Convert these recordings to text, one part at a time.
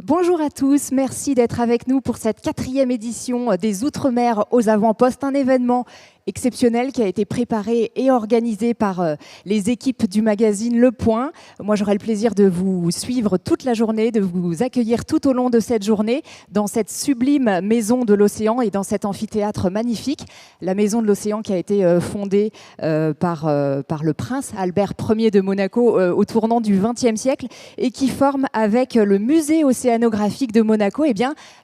Bonjour à tous, merci d'être avec nous pour cette 4e édition des Outre-mer aux avant-postes, un événement exceptionnel qui a été préparé et organisé par les équipes du magazine Le Point. Moi, j'aurai le plaisir de vous suivre toute la journée, de vous accueillir tout au long de cette journée dans cette sublime maison de l'océan et dans cet amphithéâtre magnifique. La maison de l'océan qui a été fondée par le prince Albert Ier de Monaco au tournant du XXe siècle et qui forme avec le musée océanographique de Monaco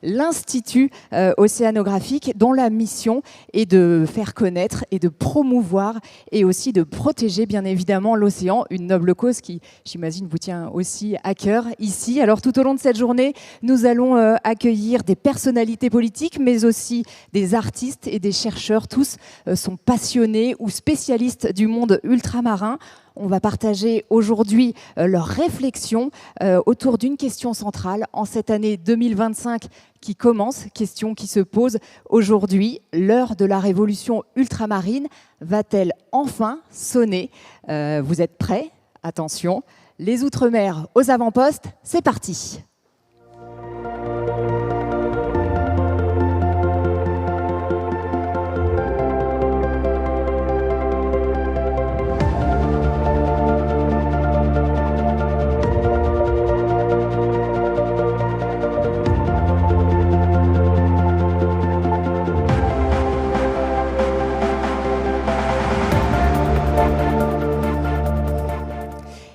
l'Institut océanographique dont la mission est de faire connaître et de promouvoir et aussi de protéger bien évidemment l'océan, une noble cause qui, j'imagine, vous tient aussi à cœur ici. Alors tout au long de cette journée, nous allons accueillir des personnalités politiques, mais aussi des artistes et des chercheurs. Tous sont passionnés ou spécialistes du monde ultramarin. On va partager aujourd'hui leurs réflexions autour d'une question centrale en cette année 2025 qui commence, question qui se pose aujourd'hui. L'heure de la révolution ultramarine va-t-elle enfin sonner ? Vous êtes prêts ? Attention, les Outre-mer aux avant-postes, c'est parti !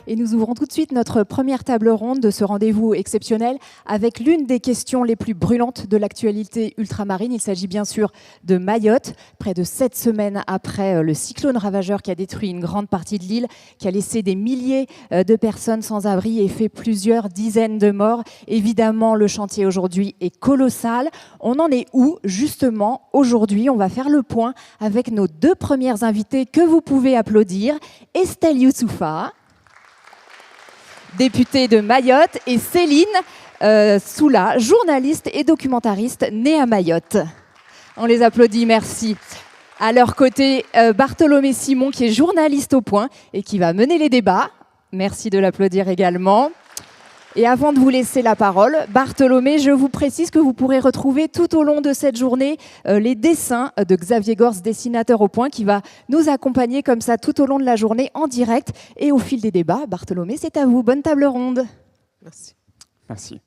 Et nous ouvrons tout de suite notre première table ronde de ce rendez-vous exceptionnel avec l'une des questions les plus brûlantes de l'actualité ultramarine. Il s'agit bien sûr de Mayotte, près de 7 semaines après le cyclone ravageur qui a détruit une grande partie de l'île, qui a laissé des milliers de personnes sans abri et fait plusieurs dizaines de morts. Évidemment, le chantier aujourd'hui est colossal. On en est où justement aujourd'hui ? On va faire le point avec nos 2 premières invitées que vous pouvez applaudir. Estelle Youssoufa, députée de Mayotte, et Céline Soula, journaliste et documentariste née à Mayotte. On les applaudit, merci. À leur côté, Bartholomé Simon, qui est journaliste au Point et qui va mener les débats. Merci de l'applaudir également. Et avant de vous laisser la parole, Bartholomé, je vous précise que vous pourrez retrouver tout au long de cette journée les dessins de Xavier Gorce, dessinateur au Point, qui va nous accompagner comme ça tout au long de la journée en direct et au fil des débats. Bartholomé, c'est à vous. Bonne table ronde. Merci. Merci.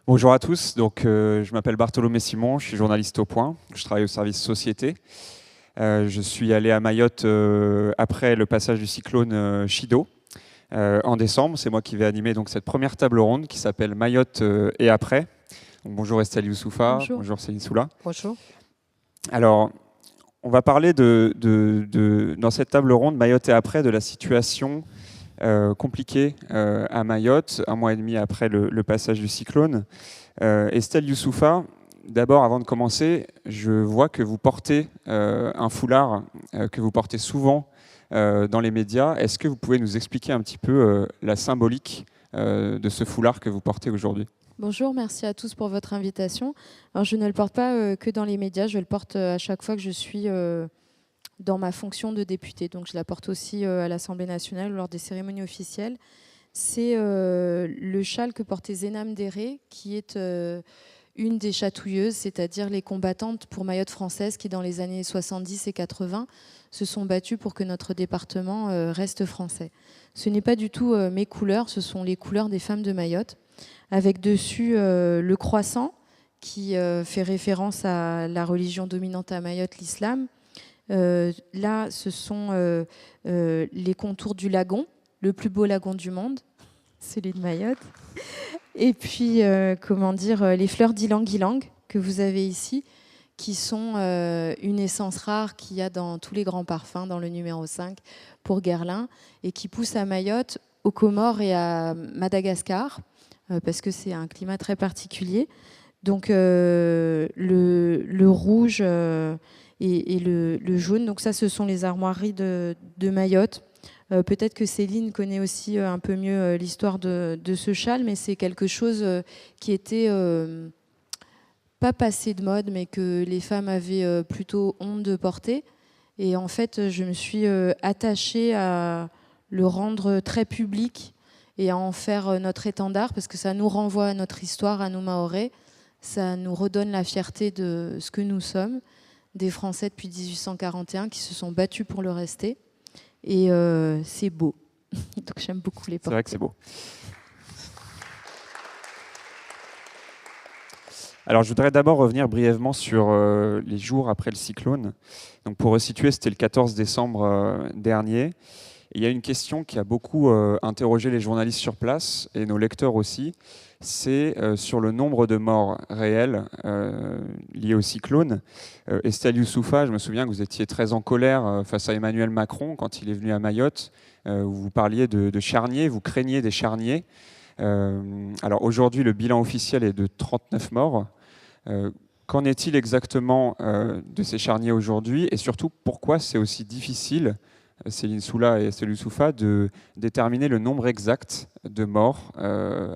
Bonjour à tous. Donc, je m'appelle Bartholomé Simon, je suis journaliste au Point. Je travaille au service Société. Je suis allé à Mayotte après le passage du cyclone Chido. En décembre, c'est moi qui vais animer donc cette première table ronde qui s'appelle Mayotte et après. Donc, bonjour Estelle Youssoufa, bonjour Céline Soula. Bonjour. Alors, on va parler dans cette table ronde Mayotte et après de la situation compliquée à Mayotte, 1 mois et demi après le passage du cyclone. Estelle Youssoufa, d'abord avant de commencer, je vois que vous portez un foulard que vous portez souvent dans les médias. Est-ce que vous pouvez nous expliquer un petit peu la symbolique de ce foulard que vous portez aujourd'hui ? Bonjour, merci à tous pour votre invitation. Alors, je ne le porte pas que dans les médias, je le porte à chaque fois que je suis dans ma fonction de députée. Donc, je la porte aussi à l'Assemblée nationale lors des cérémonies officielles. C'est le châle que portait Zénam Déré, qui est une des chatouilleuses, c'est-à-dire les combattantes pour Mayotte française qui, dans les années 70 et 80, se sont battues pour que notre département reste français. Ce n'est pas du tout mes couleurs, ce sont les couleurs des femmes de Mayotte, avec dessus le croissant qui fait référence à la religion dominante à Mayotte, l'islam. Là, ce sont les contours du lagon, le plus beau lagon du monde, celui de Mayotte. Et puis, les fleurs d'ylang-ylang que vous avez ici, qui sont une essence rare qu'il y a dans tous les grands parfums, dans le numéro 5 pour Guerlain, et qui poussent à Mayotte, aux Comores et à Madagascar, parce que c'est un climat très particulier. Donc le rouge et le jaune, donc ça ce sont les armoiries de Mayotte. Peut-être que Céline connaît aussi un peu mieux l'histoire de ce châle, mais c'est quelque chose qui était pas passé de mode, mais que les femmes avaient plutôt honte de porter. Et en fait, je me suis attachée à le rendre très public et à en faire notre étendard, parce que ça nous renvoie à notre histoire, à nous Mahorais. Ça nous redonne la fierté de ce que nous sommes, des Français depuis 1841 qui se sont battus pour le rester. Et c'est beau. Donc j'aime beaucoup les porter. C'est vrai que c'est beau. Alors, je voudrais d'abord revenir brièvement sur les jours après le cyclone. Donc, pour resituer, c'était le 14 décembre dernier. Et il y a une question qui a beaucoup interrogé les journalistes sur place et nos lecteurs aussi. C'est sur le nombre de morts réels liés au cyclone. Estelle Youssoufa, je me souviens que vous étiez très en colère face à Emmanuel Macron quand il est venu à Mayotte. Vous parliez de charniers, vous craigniez des charniers. Alors aujourd'hui, le bilan officiel est de 39 morts. Qu'en est-il exactement de ces charniers aujourd'hui et surtout pourquoi c'est aussi difficile, Céline Soula et Estelle Youssoufa, de déterminer le nombre exact de morts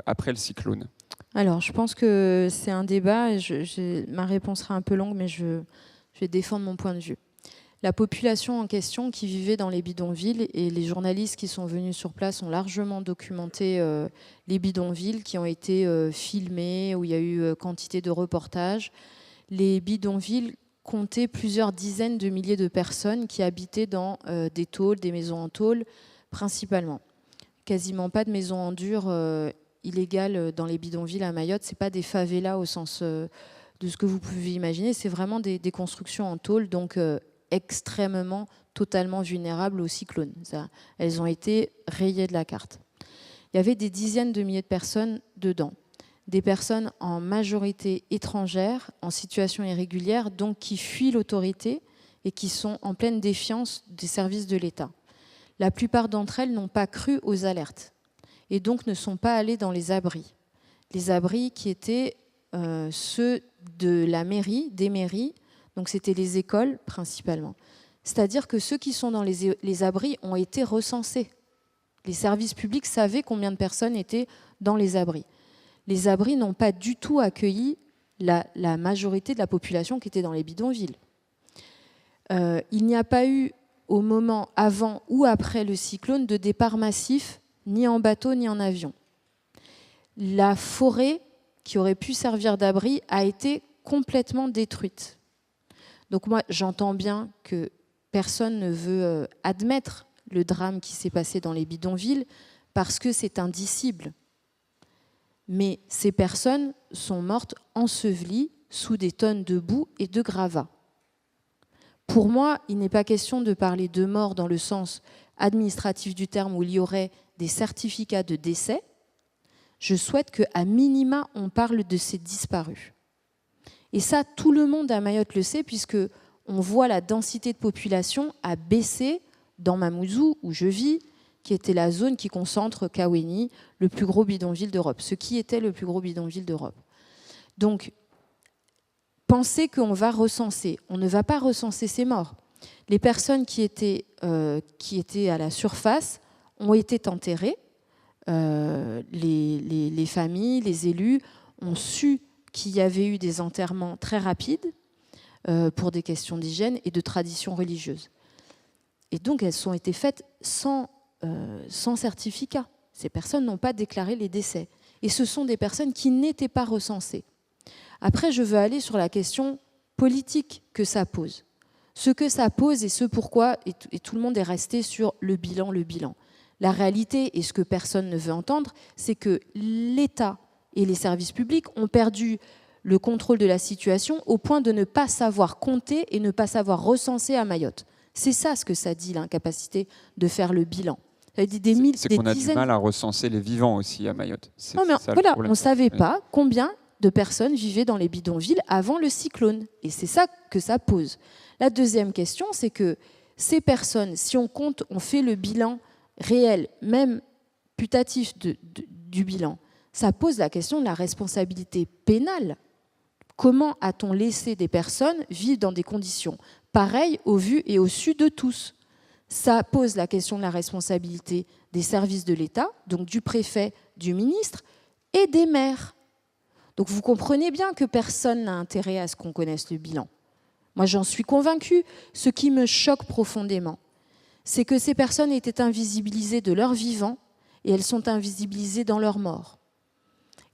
après le cyclone? Alors, je pense que c'est un débat et ma réponse sera un peu longue, mais je vais défendre mon point de vue. La population en question qui vivait dans les bidonvilles, et les journalistes qui sont venus sur place ont largement documenté les bidonvilles qui ont été filmés, où il y a eu quantité de reportages. Les bidonvilles comptaient plusieurs dizaines de milliers de personnes qui habitaient dans des tôles, des maisons en tôle principalement. Quasiment pas de maisons en dur illégales dans les bidonvilles à Mayotte. Ce n'est pas des favelas au sens de ce que vous pouvez imaginer, c'est vraiment des constructions en tôle, donc extrêmement, totalement vulnérables au cyclone. Elles ont été rayées de la carte. Il y avait des dizaines de milliers de personnes dedans. Des personnes en majorité étrangères, en situation irrégulière, donc qui fuient l'autorité et qui sont en pleine défiance des services de l'État. La plupart d'entre elles n'ont pas cru aux alertes et donc ne sont pas allées dans les abris. Les abris qui étaient ceux de la mairie, des mairies, donc c'était les écoles principalement. C'est-à-dire que ceux qui sont dans les abris ont été recensés. Les services publics savaient combien de personnes étaient dans les abris. Les abris n'ont pas du tout accueilli la majorité de la population qui était dans les bidonvilles. Il n'y a pas eu, au moment avant ou après le cyclone, de départ massif, ni en bateau ni en avion. La forêt qui aurait pu servir d'abri a été complètement détruite. Donc moi, j'entends bien que personne ne veut admettre le drame qui s'est passé dans les bidonvilles parce que c'est indicible. Mais ces personnes sont mortes ensevelies sous des tonnes de boue et de gravats. Pour moi, il n'est pas question de parler de mort dans le sens administratif du terme où il y aurait des certificats de décès. Je souhaite qu'à minima, on parle de ces disparus. Et ça, tout le monde à Mayotte le sait, puisqu'on voit la densité de population a baissé dans Mamoudzou, où je vis, qui était la zone qui concentre Kaweni, le plus gros bidonville d'Europe, ce qui était le plus gros bidonville d'Europe. Donc, pensez qu'on va recenser. On ne va pas recenser ces morts. Les personnes qui étaient à la surface ont été enterrées. Les familles, les élus ont su qu'il y avait eu des enterrements très rapides pour des questions d'hygiène et de tradition religieuse. Et donc, elles ont été faites sans certificat. Ces personnes n'ont pas déclaré les décès. Et ce sont des personnes qui n'étaient pas recensées. Après, je veux aller sur la question politique que ça pose. Ce que ça pose et ce pourquoi, et tout le monde est resté sur le bilan. La réalité, et ce que personne ne veut entendre, c'est que l'État et les services publics ont perdu le contrôle de la situation au point de ne pas savoir compter et ne pas savoir recenser à Mayotte. C'est ça ce que ça dit, l'incapacité de faire le bilan. C'est qu'on a du mal à recenser les vivants aussi à Mayotte. Non, mais voilà, on ne savait pas combien de personnes vivaient dans les bidonvilles avant le cyclone. Et c'est ça que ça pose. La deuxième question, c'est que ces personnes, si on compte, on fait le bilan réel, même putatif du bilan, ça pose la question de la responsabilité pénale. Comment a-t-on laissé des personnes vivre dans des conditions pareilles au vu et au su de tous? Ça pose la question de la responsabilité des services de l'État, donc du préfet, du ministre et des maires. Donc vous comprenez bien que personne n'a intérêt à ce qu'on connaisse le bilan. Moi, j'en suis convaincue. Ce qui me choque profondément, c'est que ces personnes étaient invisibilisées de leur vivant et elles sont invisibilisées dans leur mort.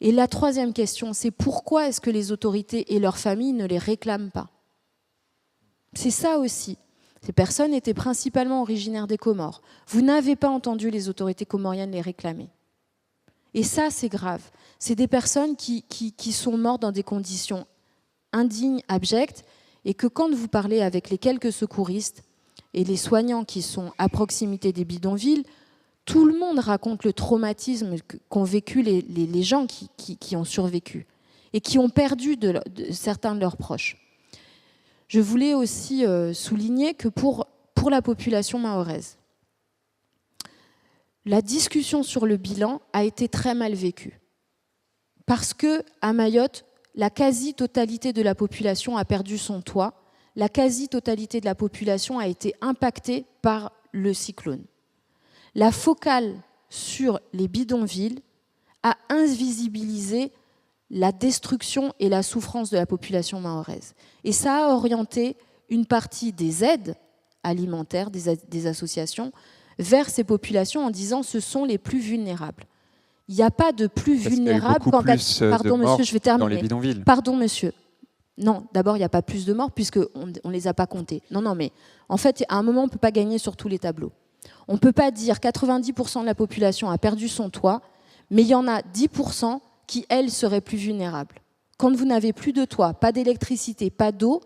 Et la troisième question, c'est pourquoi est-ce que les autorités et leurs familles ne les réclament pas? C'est ça aussi. Ces personnes étaient principalement originaires des Comores. Vous n'avez pas entendu les autorités comoriennes les réclamer. Et ça, c'est grave. C'est des personnes qui sont mortes dans des conditions indignes, abjectes, et que quand vous parlez avec les quelques secouristes et les soignants qui sont à proximité des bidonvilles, tout le monde raconte le traumatisme qu'ont vécu les gens qui ont survécu et qui ont perdu certains de leurs proches. Je voulais aussi souligner que pour la population mahoraise, la discussion sur le bilan a été très mal vécue. Parce qu'à Mayotte, la quasi-totalité de la population a perdu son toit, la quasi-totalité de la population a été impactée par le cyclone. La focale sur les bidonvilles a invisibilisé la destruction et la souffrance de la population mahoraise. Et ça a orienté une partie des aides alimentaires, des associations, vers ces populations en disant ce sont les plus vulnérables. Il n'y a pas de plus vulnérables quand... Pardon monsieur, je vais terminer. Dans les bidonvilles. Pardon monsieur. Non, d'abord il n'y a pas plus de morts puisqu'on ne les a pas comptés. Non, mais en fait, à un moment, on ne peut pas gagner sur tous les tableaux. On ne peut pas dire 90% de la population a perdu son toit, mais il y en a 10% qui, elles, seraient plus vulnérables. Quand vous n'avez plus de toit, pas d'électricité, pas d'eau,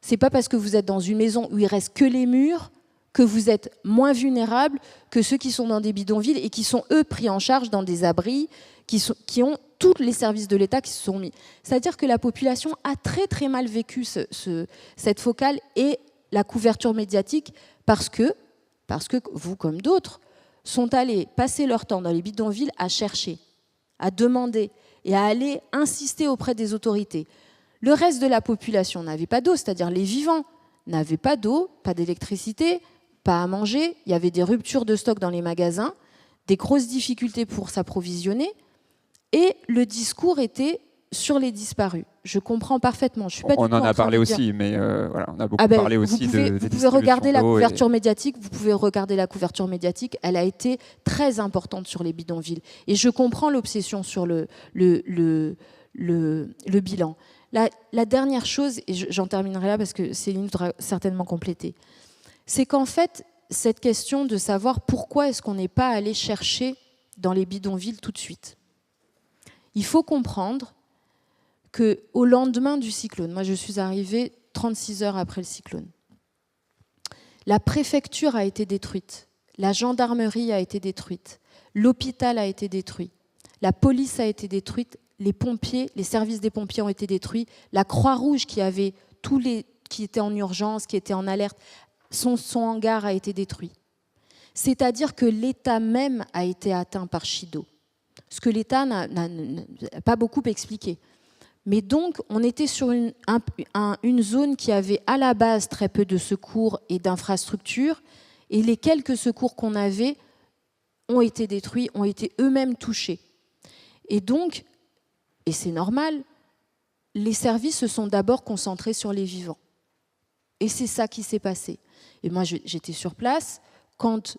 c'est pas parce que vous êtes dans une maison où il reste que les murs que vous êtes moins vulnérable que ceux qui sont dans des bidonvilles et qui sont, eux, pris en charge dans des abris, qui ont tous les services de l'État qui se sont mis. C'est-à-dire que la population a très très mal vécu cette focale et la couverture médiatique parce que vous, comme d'autres, sont allés passer leur temps dans les bidonvilles à chercher, à demander et à aller insister auprès des autorités. Le reste de la population n'avait pas d'eau, c'est-à-dire les vivants n'avaient pas d'eau, pas d'électricité, pas à manger, il y avait des ruptures de stock dans les magasins, des grosses difficultés pour s'approvisionner, et le discours était sur les disparus. Je comprends parfaitement. Je suis pas on du tout en a parlé de dire... aussi, mais voilà, on a beaucoup parlé aussi de... Vous pouvez regarder la couverture médiatique, elle a été très importante sur les bidonvilles. Et je comprends l'obsession sur le bilan. La dernière chose, et j'en terminerai là parce que Céline voudra certainement compléter, c'est qu'en fait, cette question de savoir pourquoi est-ce qu'on n'est pas allé chercher dans les bidonvilles tout de suite. Il faut comprendre qu'au lendemain du cyclone, moi je suis arrivée 36 heures après le cyclone, la préfecture a été détruite, la gendarmerie a été détruite, l'hôpital a été détruit, la police a été détruite, les pompiers, les services des pompiers ont été détruits, la Croix-Rouge qui avait qui étaient en urgence, qui étaient en alerte, son hangar a été détruit. C'est-à-dire que l'État même a été atteint par Chido, ce que l'État n'a pas beaucoup expliqué. Mais donc, on était sur une zone qui avait à la base très peu de secours et d'infrastructures, et les quelques secours qu'on avait ont été détruits, ont été eux-mêmes touchés. Et donc, et c'est normal, les services se sont d'abord concentrés sur les vivants. Et c'est ça qui s'est passé. Et moi, j'étais sur place. Quand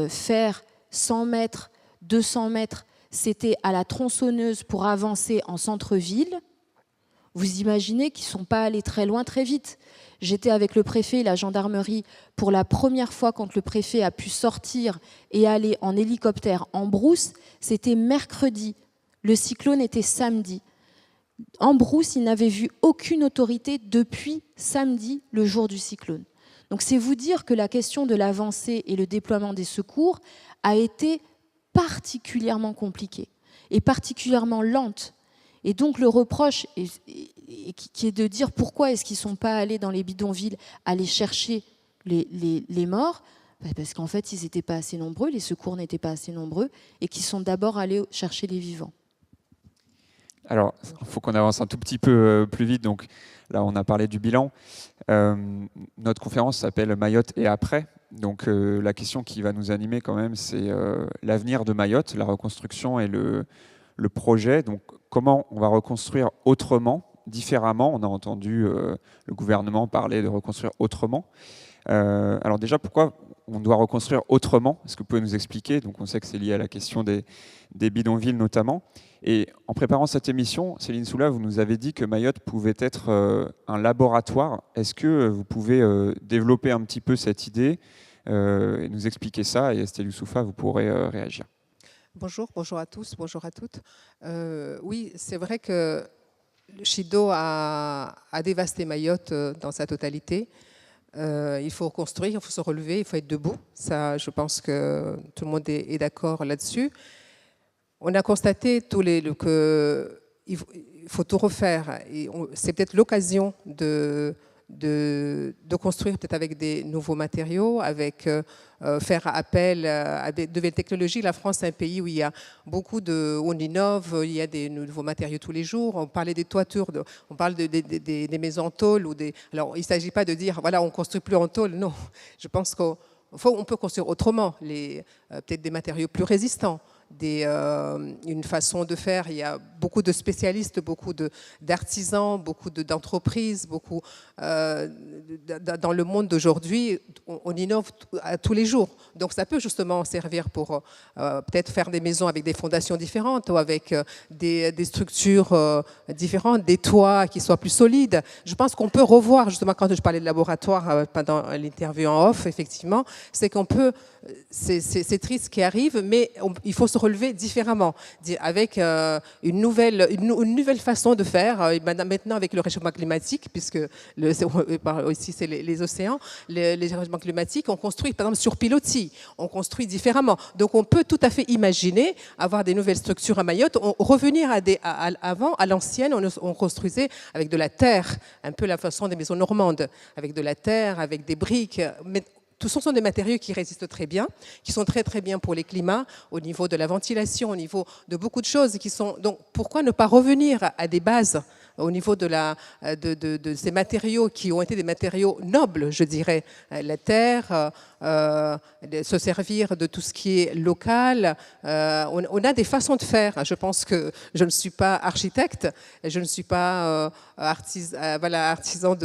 faire 100 mètres, 200 mètres, c'était à la tronçonneuse pour avancer en centre-ville, vous imaginez qu'ils ne sont pas allés très loin, très vite. J'étais avec le préfet et la gendarmerie pour la première fois quand le préfet a pu sortir et aller en hélicoptère en brousse. C'était mercredi. Le cyclone était samedi. En brousse, il n'avait vu aucune autorité depuis samedi, le jour du cyclone. Donc c'est vous dire que la question de l'avancée et le déploiement des secours a été particulièrement compliquée et particulièrement lente. Et donc le reproche qui est de dire pourquoi est-ce qu'ils ne sont pas allés dans les bidonvilles aller chercher les morts, parce qu'en fait ils n'étaient pas assez nombreux, les secours n'étaient pas assez nombreux et qu'ils sont d'abord allés chercher les vivants. Alors, il faut qu'on avance un tout petit peu plus vite. Donc là, on a parlé du bilan. Notre conférence s'appelle Mayotte et après. Donc la question qui va nous animer quand même, c'est l'avenir de Mayotte, la reconstruction et le projet. Donc comment on va reconstruire autrement différemment. On a entendu le gouvernement parler de reconstruire autrement. Alors déjà, pourquoi on doit reconstruire autrement? Est-ce que vous pouvez nous expliquer? Donc on sait que c'est lié à la question des bidonvilles notamment. Et en préparant cette émission, Céline Soula, vous nous avez dit que Mayotte pouvait être un laboratoire. Est-ce que vous pouvez développer un petit peu cette idée et nous expliquer ça? Et Estelle Youssoufa, vous pourrez réagir. Bonjour à tous, bonjour à toutes. Oui, c'est vrai que Chido a dévasté Mayotte dans sa totalité. Il faut construire, il faut se relever, il faut être debout. Ça, je pense que tout le monde est d'accord là-dessus. On a constaté qu'il faut tout refaire. C'est peut-être l'occasion de construire peut-être avec des nouveaux matériaux, avec faire appel à des nouvelles technologies. La France est un pays où il y a on innove, il y a des nouveaux matériaux tous les jours. On parlait des toitures, on parle des maisons en tôle. Alors, il ne s'agit pas de dire, voilà, on ne construit plus en tôle. Non, je pense qu'on peut construire autrement, peut-être des matériaux plus résistants. Une façon de faire. Il y a beaucoup de spécialistes, beaucoup d'artisans, beaucoup d'entreprises, dans le monde d'aujourd'hui, on innove à tous les jours. Donc ça peut justement servir pour peut-être faire des maisons avec des fondations différentes ou avec des structures différentes, des toits qui soient plus solides. Je pense qu'on peut revoir, justement quand je parlais de laboratoire pendant l'interview en off, effectivement, c'est qu'on peut, c'est triste ce qui arrive, mais il faut se relever différemment, avec une nouvelle façon de faire, maintenant avec le réchauffement climatique, puisque aussi c'est les océans, les réchauffements climatiques, on construit par exemple sur pilotis, on construit différemment. Donc on peut tout à fait imaginer avoir des nouvelles structures à Mayotte, revenir avant, à l'ancienne, on construisait avec de la terre, un peu la façon des maisons normandes, avec de la terre, avec des briques, mais tout ce sont des matériaux qui résistent très bien, qui sont très très bien pour les climats, au niveau de la ventilation, au niveau de beaucoup de choses qui sont. Donc pourquoi ne pas revenir à des bases au niveau de ces matériaux qui ont été des matériaux nobles, je dirais, la terre, se servir de tout ce qui est local. On a des façons de faire. Je pense que je ne suis pas architecte, je ne suis pas artisan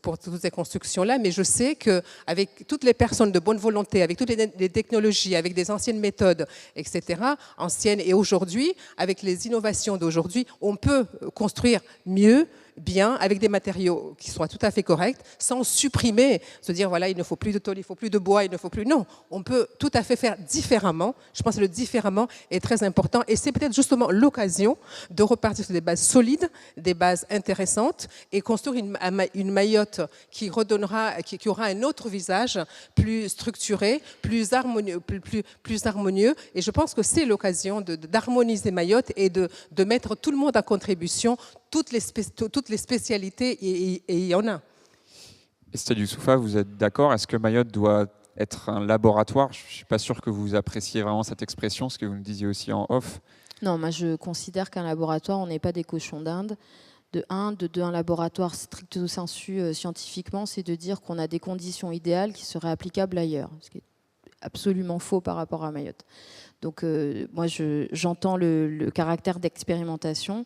pour toutes ces constructions-là, mais je sais qu'avec toutes les personnes de bonne volonté, avec toutes les technologies, avec des anciennes méthodes, etc., anciennes et aujourd'hui, avec les innovations d'aujourd'hui, on peut construire mieux, bien, avec des matériaux qui soient tout à fait corrects, sans supprimer, se dire, voilà, il ne faut plus de tôle, il ne faut plus de bois, il ne faut plus... Non, on peut tout à fait faire différemment. Je pense que le différemment est très important et c'est peut-être justement l'occasion de repartir sur des bases solides, des bases intéressantes et construire une Mayotte qui aura un autre visage, plus structuré, plus harmonieux. Et je pense que c'est l'occasion d'harmoniser Mayotte et de mettre tout le monde en contribution, toutes les spécialités, et il y en a. Estelle Youssoufa, vous êtes d'accord? Est-ce que Mayotte doit être un laboratoire? Je ne suis pas sûr que vous appréciez vraiment cette expression, ce que vous nous disiez aussi en off. Non, moi je considère qu'un laboratoire, on n'est pas des cochons d'Inde. De deux, un laboratoire stricto sensu scientifiquement, c'est de dire qu'on a des conditions idéales qui seraient applicables ailleurs, ce qui est absolument faux par rapport à Mayotte. Donc moi j'entends le caractère d'expérimentation.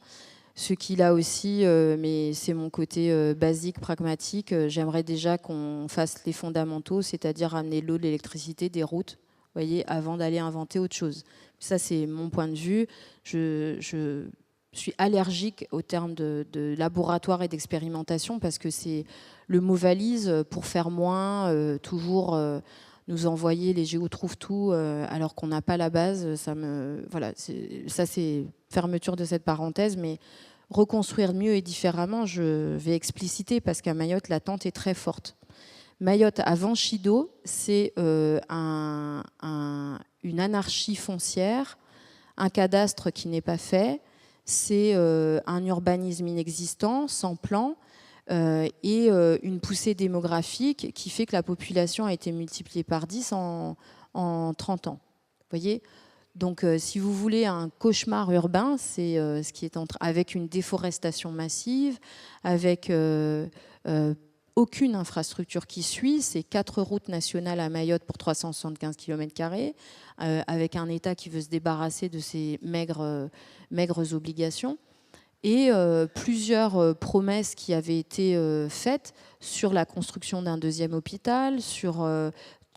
Ce qu'il a aussi, mais c'est mon côté basique, pragmatique, j'aimerais déjà qu'on fasse les fondamentaux, c'est-à-dire amener l'eau, l'électricité, des routes, voyez, avant d'aller inventer autre chose. Ça, c'est mon point de vue. Je suis allergique au terme de laboratoire et d'expérimentation parce que c'est le mot valise pour faire moins, toujours nous envoyer les géotrouve-tout alors qu'on n'a pas la base. Voilà, ça c'est fermeture de cette parenthèse, mais reconstruire mieux et différemment, je vais expliciter parce qu'à Mayotte, l'attente est très forte. Mayotte, avant Chido, c'est une anarchie foncière, un cadastre qui n'est pas fait, c'est un urbanisme inexistant, sans plan, et une poussée démographique qui fait que la population a été multipliée par 10 en 30 ans. Vous voyez ? Donc, si vous voulez un cauchemar urbain, c'est ce qui est avec une déforestation massive, avec aucune infrastructure qui suit. C'est 4 routes nationales à Mayotte pour 375 km², avec un État qui veut se débarrasser de ses maigres obligations. et plusieurs promesses qui avaient été faites sur la construction d'un deuxième hôpital, sur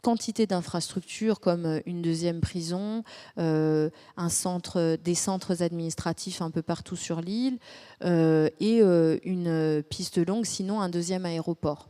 quantité d'infrastructures comme une deuxième prison, des centres administratifs un peu partout sur l'île et une piste longue, sinon un deuxième aéroport.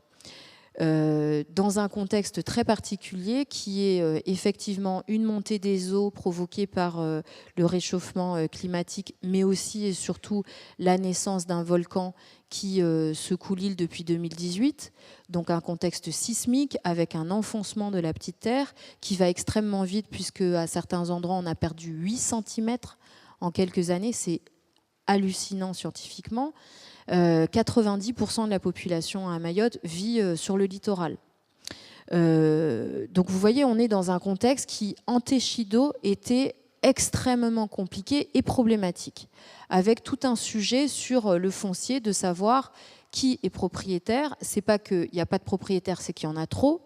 Dans un contexte très particulier qui est effectivement une montée des eaux provoquée par le réchauffement climatique, mais aussi et surtout la naissance d'un volcan qui secoue l'île depuis 2018, donc un contexte sismique avec un enfoncement de la petite terre qui va extrêmement vite puisque à certains endroits on a perdu 8 cm en quelques années, c'est hallucinant scientifiquement. 90% de la population à Mayotte vit sur le littoral. Donc vous voyez, on est dans un contexte qui, ante Chido, était extrêmement compliqué et problématique, avec tout un sujet sur le foncier, de savoir qui est propriétaire. C'est pas qu'il n'y a pas de propriétaire, c'est qu'il y en a trop.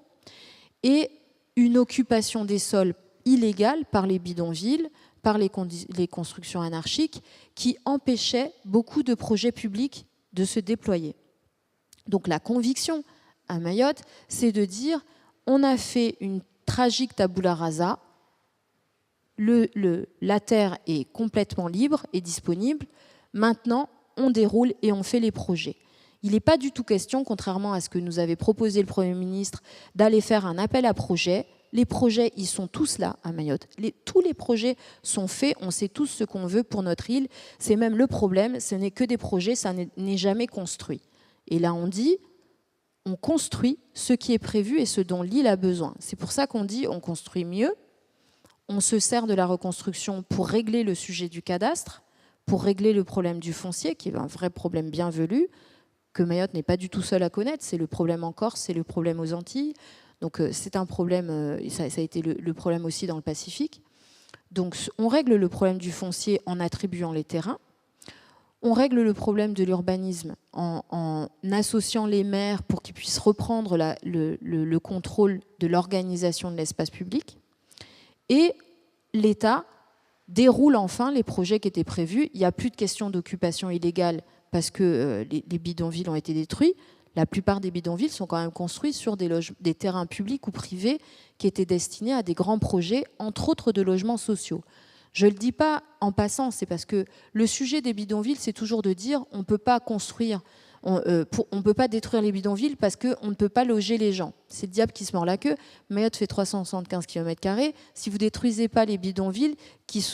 Et une occupation des sols illégale par les bidonvilles, par les constructions anarchiques, qui empêchaient beaucoup de projets publics de se déployer. Donc la conviction à Mayotte, c'est de dire on a fait une tragique tabula rasa, la terre est complètement libre et disponible, maintenant on déroule et on fait les projets. Il n'est pas du tout question, contrairement à ce que nous avait proposé le Premier ministre, d'aller faire un appel à projets. Les projets, ils sont tous là à Mayotte. Tous les projets sont faits, on sait tous ce qu'on veut pour notre île. C'est même le problème, ce n'est que des projets, ça n'est jamais construit. Et là, on dit, on construit ce qui est prévu et ce dont l'île a besoin. C'est pour ça qu'on dit, on construit mieux, on se sert de la reconstruction pour régler le sujet du cadastre, pour régler le problème du foncier, qui est un vrai problème bienvenu, que Mayotte n'est pas du tout seul à connaître. C'est le problème en Corse, c'est le problème aux Antilles. Donc c'est un problème, ça a été le problème aussi dans le Pacifique. Donc on règle le problème du foncier en attribuant les terrains. On règle le problème de l'urbanisme en associant les maires pour qu'ils puissent reprendre le contrôle de l'organisation de l'espace public. Et l'État déroule enfin les projets qui étaient prévus. Il n'y a plus de question d'occupation illégale parce que les bidonvilles ont été détruits. La plupart des bidonvilles sont quand même construits sur des terrains publics ou privés qui étaient destinés à des grands projets, entre autres de logements sociaux. Je ne le dis pas en passant, c'est parce que le sujet des bidonvilles, c'est toujours de dire on ne peut pas construire, on ne peut pas détruire les bidonvilles parce qu'on ne peut pas loger les gens. C'est le diable qui se mord la queue. Mayotte fait 375 km². Si vous ne détruisez pas les bidonvilles qui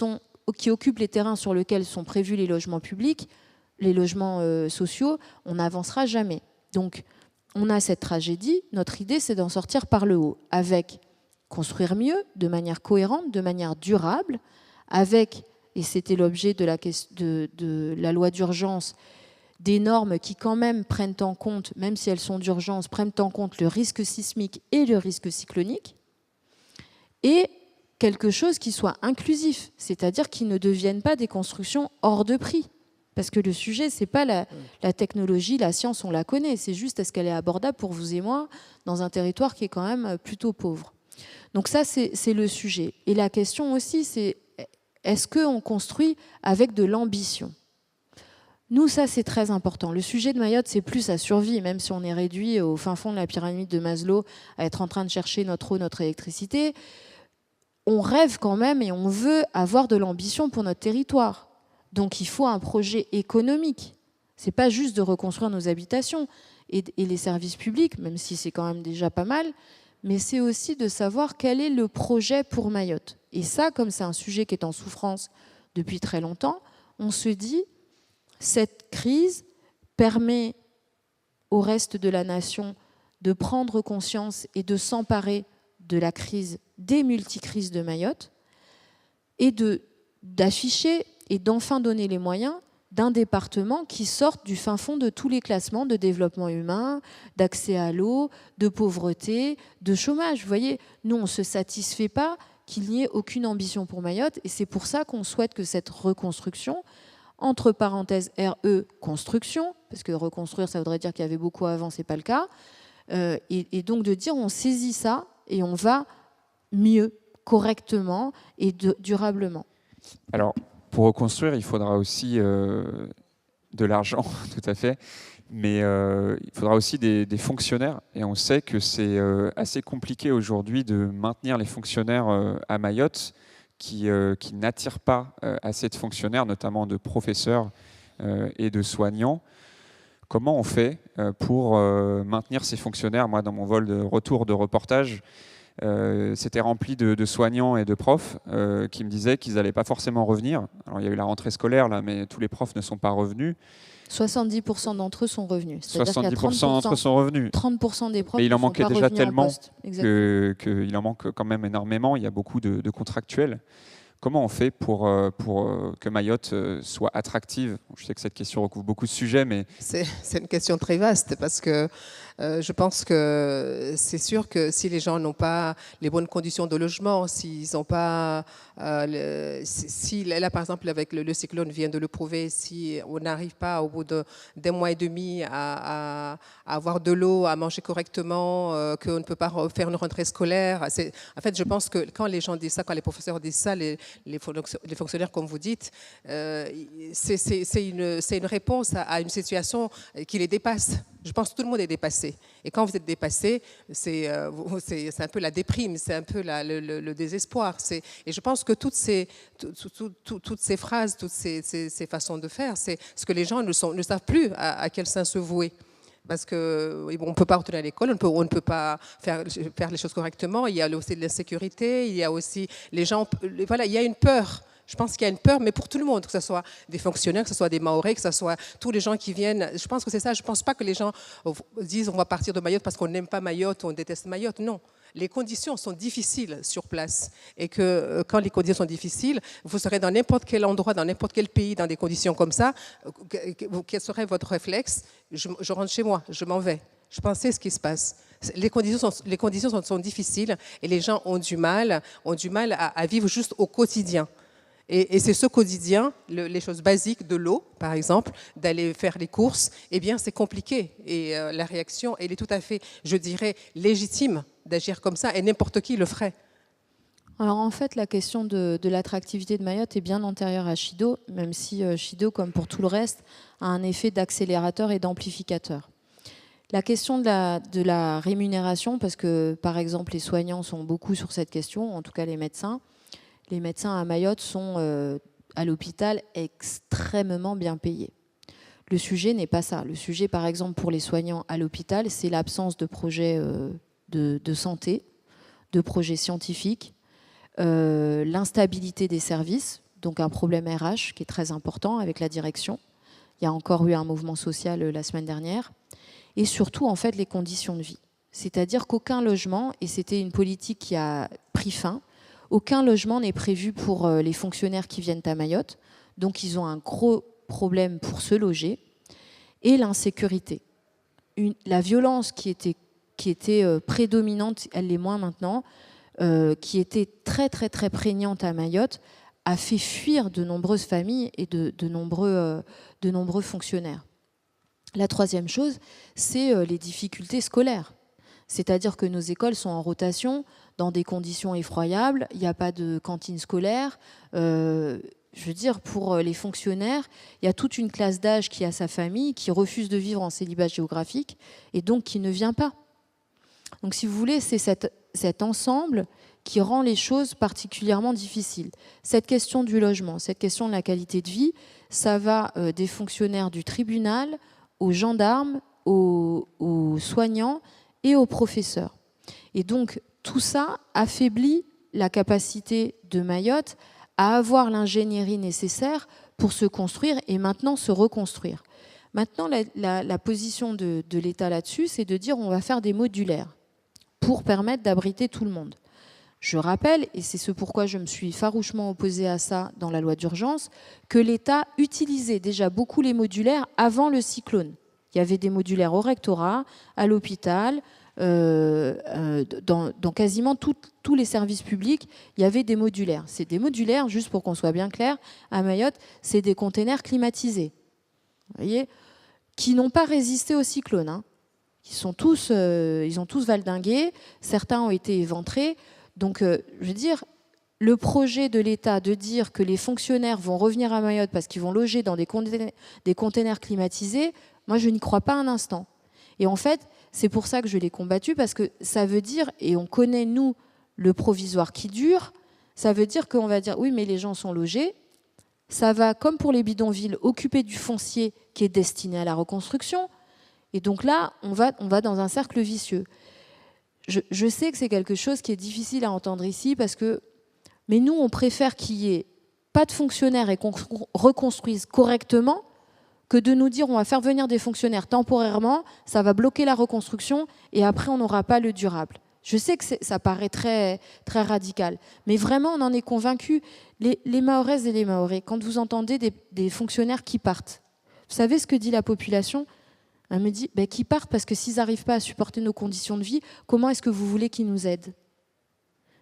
occupent les terrains sur lesquels sont prévus les logements publics, les logements sociaux, on n'avancera jamais. Donc, on a cette tragédie. Notre idée, c'est d'en sortir par le haut, avec construire mieux, de manière cohérente, de manière durable, avec, et c'était l'objet de la loi d'urgence, des normes qui quand même prennent en compte, même si elles sont d'urgence, prennent en compte le risque sismique et le risque cyclonique, et quelque chose qui soit inclusif, c'est-à-dire qui ne devienne pas des constructions hors de prix. Parce que le sujet, ce n'est pas la technologie, la science, on la connaît. C'est juste, est-ce qu'elle est abordable pour vous et moi dans un territoire qui est quand même plutôt pauvre. Donc ça, c'est le sujet. Et la question aussi, c'est est-ce qu'on construit avec de l'ambition ? Nous, ça, c'est très important. Le sujet de Mayotte, c'est plus sa survie, même si on est réduit au fin fond de la pyramide de Maslow à être en train de chercher notre eau, notre électricité. On rêve quand même et on veut avoir de l'ambition pour notre territoire. Donc il faut un projet économique. Ce n'est pas juste de reconstruire nos habitations et les services publics, même si c'est quand même déjà pas mal, mais c'est aussi de savoir quel est le projet pour Mayotte. Et ça, comme c'est un sujet qui est en souffrance depuis très longtemps, on se dit, cette crise permet au reste de la nation de prendre conscience et de s'emparer de la crise, des multicrises de Mayotte, et d'afficher et d'enfin donner les moyens d'un département qui sorte du fin fond de tous les classements de développement humain, d'accès à l'eau, de pauvreté, de chômage. Vous voyez, nous, on ne se satisfait pas qu'il n'y ait aucune ambition pour Mayotte, et c'est pour ça qu'on souhaite que cette reconstruction, entre parenthèses RE, construction, parce que reconstruire, ça voudrait dire qu'il y avait beaucoup avant, ce n'est pas le cas, et donc de dire on saisit ça et on va mieux, correctement et durablement. Alors, pour reconstruire, il faudra aussi de l'argent, tout à fait. Mais il faudra aussi des fonctionnaires. Et on sait que c'est assez compliqué aujourd'hui de maintenir les fonctionnaires à Mayotte qui n'attirent pas assez de fonctionnaires, notamment de professeurs et de soignants. Comment on fait pour maintenir ces fonctionnaires? Moi, dans mon vol de retour de reportage, c'était rempli de soignants et de profs qui me disaient qu'ils n'allaient pas forcément revenir. Alors, il y a eu la rentrée scolaire, là, mais tous les profs ne sont pas revenus. 70% d'entre eux sont revenus. 70% d'entre eux sont revenus. 30% des profs mais il en ne sont manquait pas déjà revenus en tellement poste. qu'il en manque quand même énormément. Il y a beaucoup de contractuels. Comment on fait pour que Mayotte soit attractive? Je sais que cette question recouvre beaucoup de sujets, mais... C'est une question très vaste parce que je pense que c'est sûr que si les gens n'ont pas les bonnes conditions de logement, s'ils n'ont pas... là, par exemple, avec le cyclone vient de le prouver, si on n'arrive pas au bout d'un mois et demi à avoir de l'eau, à manger correctement, qu'on ne peut pas faire une rentrée scolaire. En fait, je pense que quand les gens disent ça, quand les professeurs disent ça, les fonctionnaires, comme vous dites, c'est une réponse à une situation qui les dépasse. Je pense que tout le monde est dépassé. Et quand vous êtes dépassé, c'est un peu la déprime, c'est un peu le désespoir. Et je pense que toutes ces phrases, toutes ces façons de faire, c'est ce que les gens ne savent plus à quel sein se vouer. Parce qu'on ne peut pas retourner à l'école, on ne peut pas faire les choses correctement. Il y a aussi de l'insécurité, il y a aussi les gens... Voilà, il y a une peur. Je pense qu'il y a une peur, mais pour tout le monde, que ce soit des fonctionnaires, que ce soit des Mahorais, que ce soit tous les gens qui viennent. Je pense que c'est ça. Je ne pense pas que les gens disent on va partir de Mayotte parce qu'on n'aime pas Mayotte, on déteste Mayotte. Non. Les conditions sont difficiles sur place. Et que quand les conditions sont difficiles, vous serez dans n'importe quel endroit, dans n'importe quel pays, dans des conditions comme ça, quel serait votre réflexe? Je rentre chez moi, je m'en vais. Je pensais ce qui se passe. Les conditions sont difficiles et les gens ont du mal à vivre juste au quotidien. Et c'est ce quotidien, les choses basiques de l'eau, par exemple, d'aller faire les courses, eh bien, c'est compliqué. Et la réaction, elle est tout à fait, je dirais, légitime d'agir comme ça, et n'importe qui le ferait. Alors en fait, la question de l'attractivité de Mayotte est bien antérieure à Chido, même si Chido, comme pour tout le reste, a un effet d'accélérateur et d'amplificateur. La question de la rémunération, parce que, par exemple, les soignants sont beaucoup sur cette question, en tout cas les médecins. Les médecins à Mayotte sont, à l'hôpital, extrêmement bien payés. Le sujet n'est pas ça. Le sujet, par exemple, pour les soignants à l'hôpital, c'est l'absence de projets de santé, de projets scientifiques, l'instabilité des services, donc un problème RH qui est très important avec la direction. Il y a encore eu un mouvement social la semaine dernière. Et surtout, en fait, les conditions de vie. C'est-à-dire qu'aucun logement, et c'était une politique qui a pris fin, aucun logement n'est prévu pour les fonctionnaires qui viennent à Mayotte. Donc, ils ont un gros problème pour se loger. Et l'insécurité. La violence qui était prédominante, elle l'est moins maintenant, qui était très, très, très prégnante à Mayotte, a fait fuir de nombreuses familles et de nombreux fonctionnaires. La troisième chose, c'est les difficultés scolaires. C'est-à-dire que nos écoles sont en rotation dans des conditions effroyables. Il n'y a pas de cantine scolaire. Je veux dire, pour les fonctionnaires, il y a toute une classe d'âge qui a sa famille, qui refuse de vivre en célibat géographique et donc qui ne vient pas. Donc, si vous voulez, c'est cet ensemble qui rend les choses particulièrement difficiles. Cette question du logement, cette question de la qualité de vie, ça va des fonctionnaires du tribunal aux gendarmes, aux soignants et aux professeurs. Et donc, tout ça affaiblit la capacité de Mayotte à avoir l'ingénierie nécessaire pour se construire et maintenant se reconstruire. Maintenant, la position de l'État là-dessus, c'est de dire on va faire des modulaires pour permettre d'abriter tout le monde. Je rappelle, et c'est ce pourquoi je me suis farouchement opposée à ça dans la loi d'urgence, que l'État utilisait déjà beaucoup les modulaires avant le cyclone. Il y avait des modulaires au rectorat, à l'hôpital, dans quasiment tous les services publics, il y avait des modulaires. C'est des modulaires, juste pour qu'on soit bien clair, à Mayotte, c'est des containers climatisés, vous voyez, qui n'ont pas résisté au cyclone. Hein. Ils ont tous valdingué, certains ont été éventrés. Donc, je veux dire, le projet de l'État de dire que les fonctionnaires vont revenir à Mayotte parce qu'ils vont loger dans des containers climatisés, moi je n'y crois pas un instant. Et en fait, c'est pour ça que je l'ai combattu, parce que ça veut dire, et on connaît nous le provisoire qui dure, ça veut dire qu'on va dire oui mais les gens sont logés, ça va comme pour les bidonvilles occuper du foncier qui est destiné à la reconstruction, et donc là on va dans un cercle vicieux. Je sais que c'est quelque chose qui est difficile à entendre ici, mais nous, on préfère qu'il n'y ait pas de fonctionnaires et qu'on reconstruise correctement que de nous dire on va faire venir des fonctionnaires temporairement, ça va bloquer la reconstruction et après on n'aura pas le durable. Je sais que ça paraît très, très radical, mais vraiment on en est convaincus. Les Mahoraises et les Mahorais, quand vous entendez des fonctionnaires qui partent, vous savez ce que dit la population ? Elle me dit qu'ils partent parce que s'ils n'arrivent pas à supporter nos conditions de vie, comment est-ce que vous voulez qu'ils nous aident ?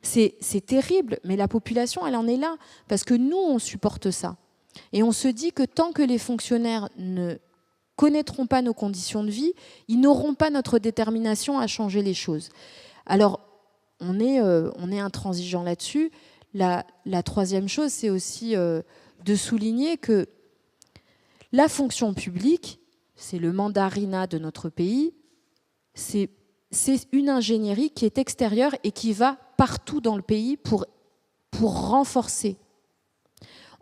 C'est terrible, mais la population, elle en est là, parce que nous, on supporte ça. Et on se dit que tant que les fonctionnaires ne connaîtront pas nos conditions de vie, ils n'auront pas notre détermination à changer les choses. Alors, on est intransigeant là-dessus. La troisième chose, c'est aussi de souligner que la fonction publique, c'est le mandarinat de notre pays, c'est une ingénierie qui est extérieure et qui va partout dans le pays pour renforcer.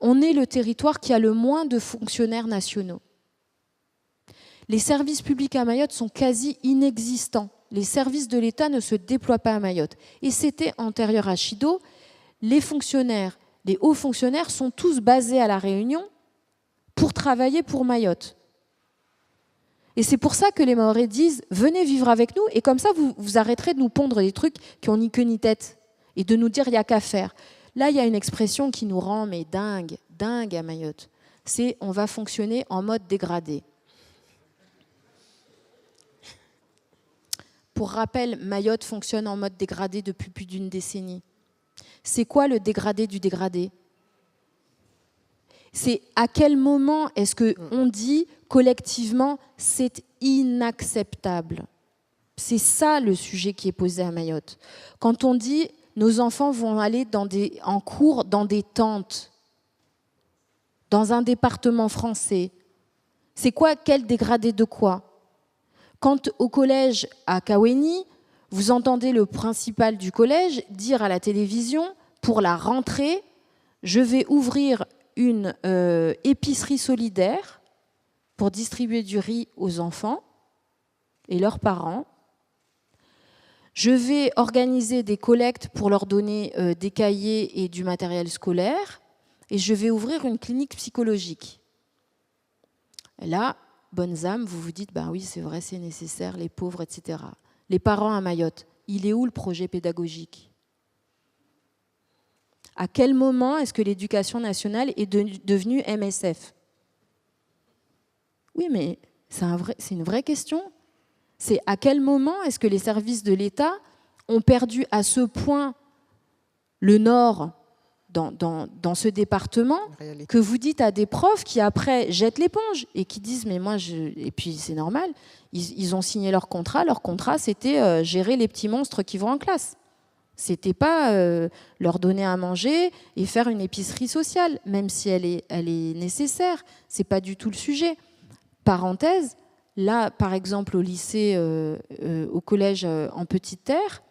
On est le territoire qui a le moins de fonctionnaires nationaux. Les services publics à Mayotte sont quasi inexistants. Les services de l'État ne se déploient pas à Mayotte. Et c'était antérieur à Chido. Les fonctionnaires, les hauts fonctionnaires sont tous basés à La Réunion pour travailler pour Mayotte. Et c'est pour ça que les Mahorais disent « venez vivre avec nous » et comme ça, vous arrêterez de nous pondre des trucs qui ont ni queue ni tête et de nous dire « il n'y a qu'à faire ». Là, il y a une expression qui nous rend mais dingue à Mayotte. C'est « on va fonctionner en mode dégradé ». Pour rappel, Mayotte fonctionne en mode dégradé depuis plus d'une décennie. C'est quoi le dégradé du dégradé ? C'est à quel moment est-ce qu'on dit collectivement c'est inacceptable ? C'est ça le sujet qui est posé à Mayotte. Quand on dit nos enfants vont aller en cours dans des tentes, dans un département français, c'est quoi ? Quel dégradé de quoi ? Quand au collège à Kaweni, vous entendez le principal du collège dire à la télévision pour la rentrée, je vais ouvrir une épicerie solidaire pour distribuer du riz aux enfants et leurs parents. Je vais organiser des collectes pour leur donner des cahiers et du matériel scolaire et je vais ouvrir une clinique psychologique. Et là, bonnes âmes, vous vous dites, oui, c'est vrai, c'est nécessaire, les pauvres, etc. Les parents à Mayotte, il est où le projet pédagogique ? À quel moment est-ce que l'éducation nationale est devenue MSF ? Oui, mais c'est une vraie question. C'est à quel moment est-ce que les services de l'État ont perdu à ce point le Nord dans ce département que vous dites à des profs qui après jettent l'éponge et qui disent mais moi et puis c'est normal, ils ont signé leur contrat c'était gérer les petits monstres qui vont en classe. C'était pas leur donner à manger et faire une épicerie sociale, même si elle est nécessaire. C'est pas du tout le sujet. Parenthèse, là, par exemple, au lycée, au collège en Petite Terre,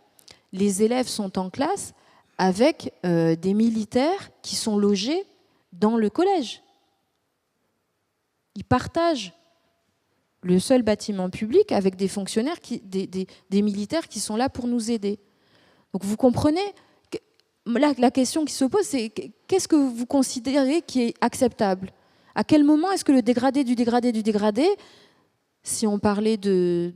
les élèves sont en classe avec des militaires qui sont logés dans le collège. Ils partagent le seul bâtiment public avec des fonctionnaires, des militaires qui sont là pour nous aider. Donc vous comprenez, la question qui se pose, c'est qu'est-ce que vous considérez qui est acceptable ? À quel moment est-ce que le dégradé du dégradé, si on parlait des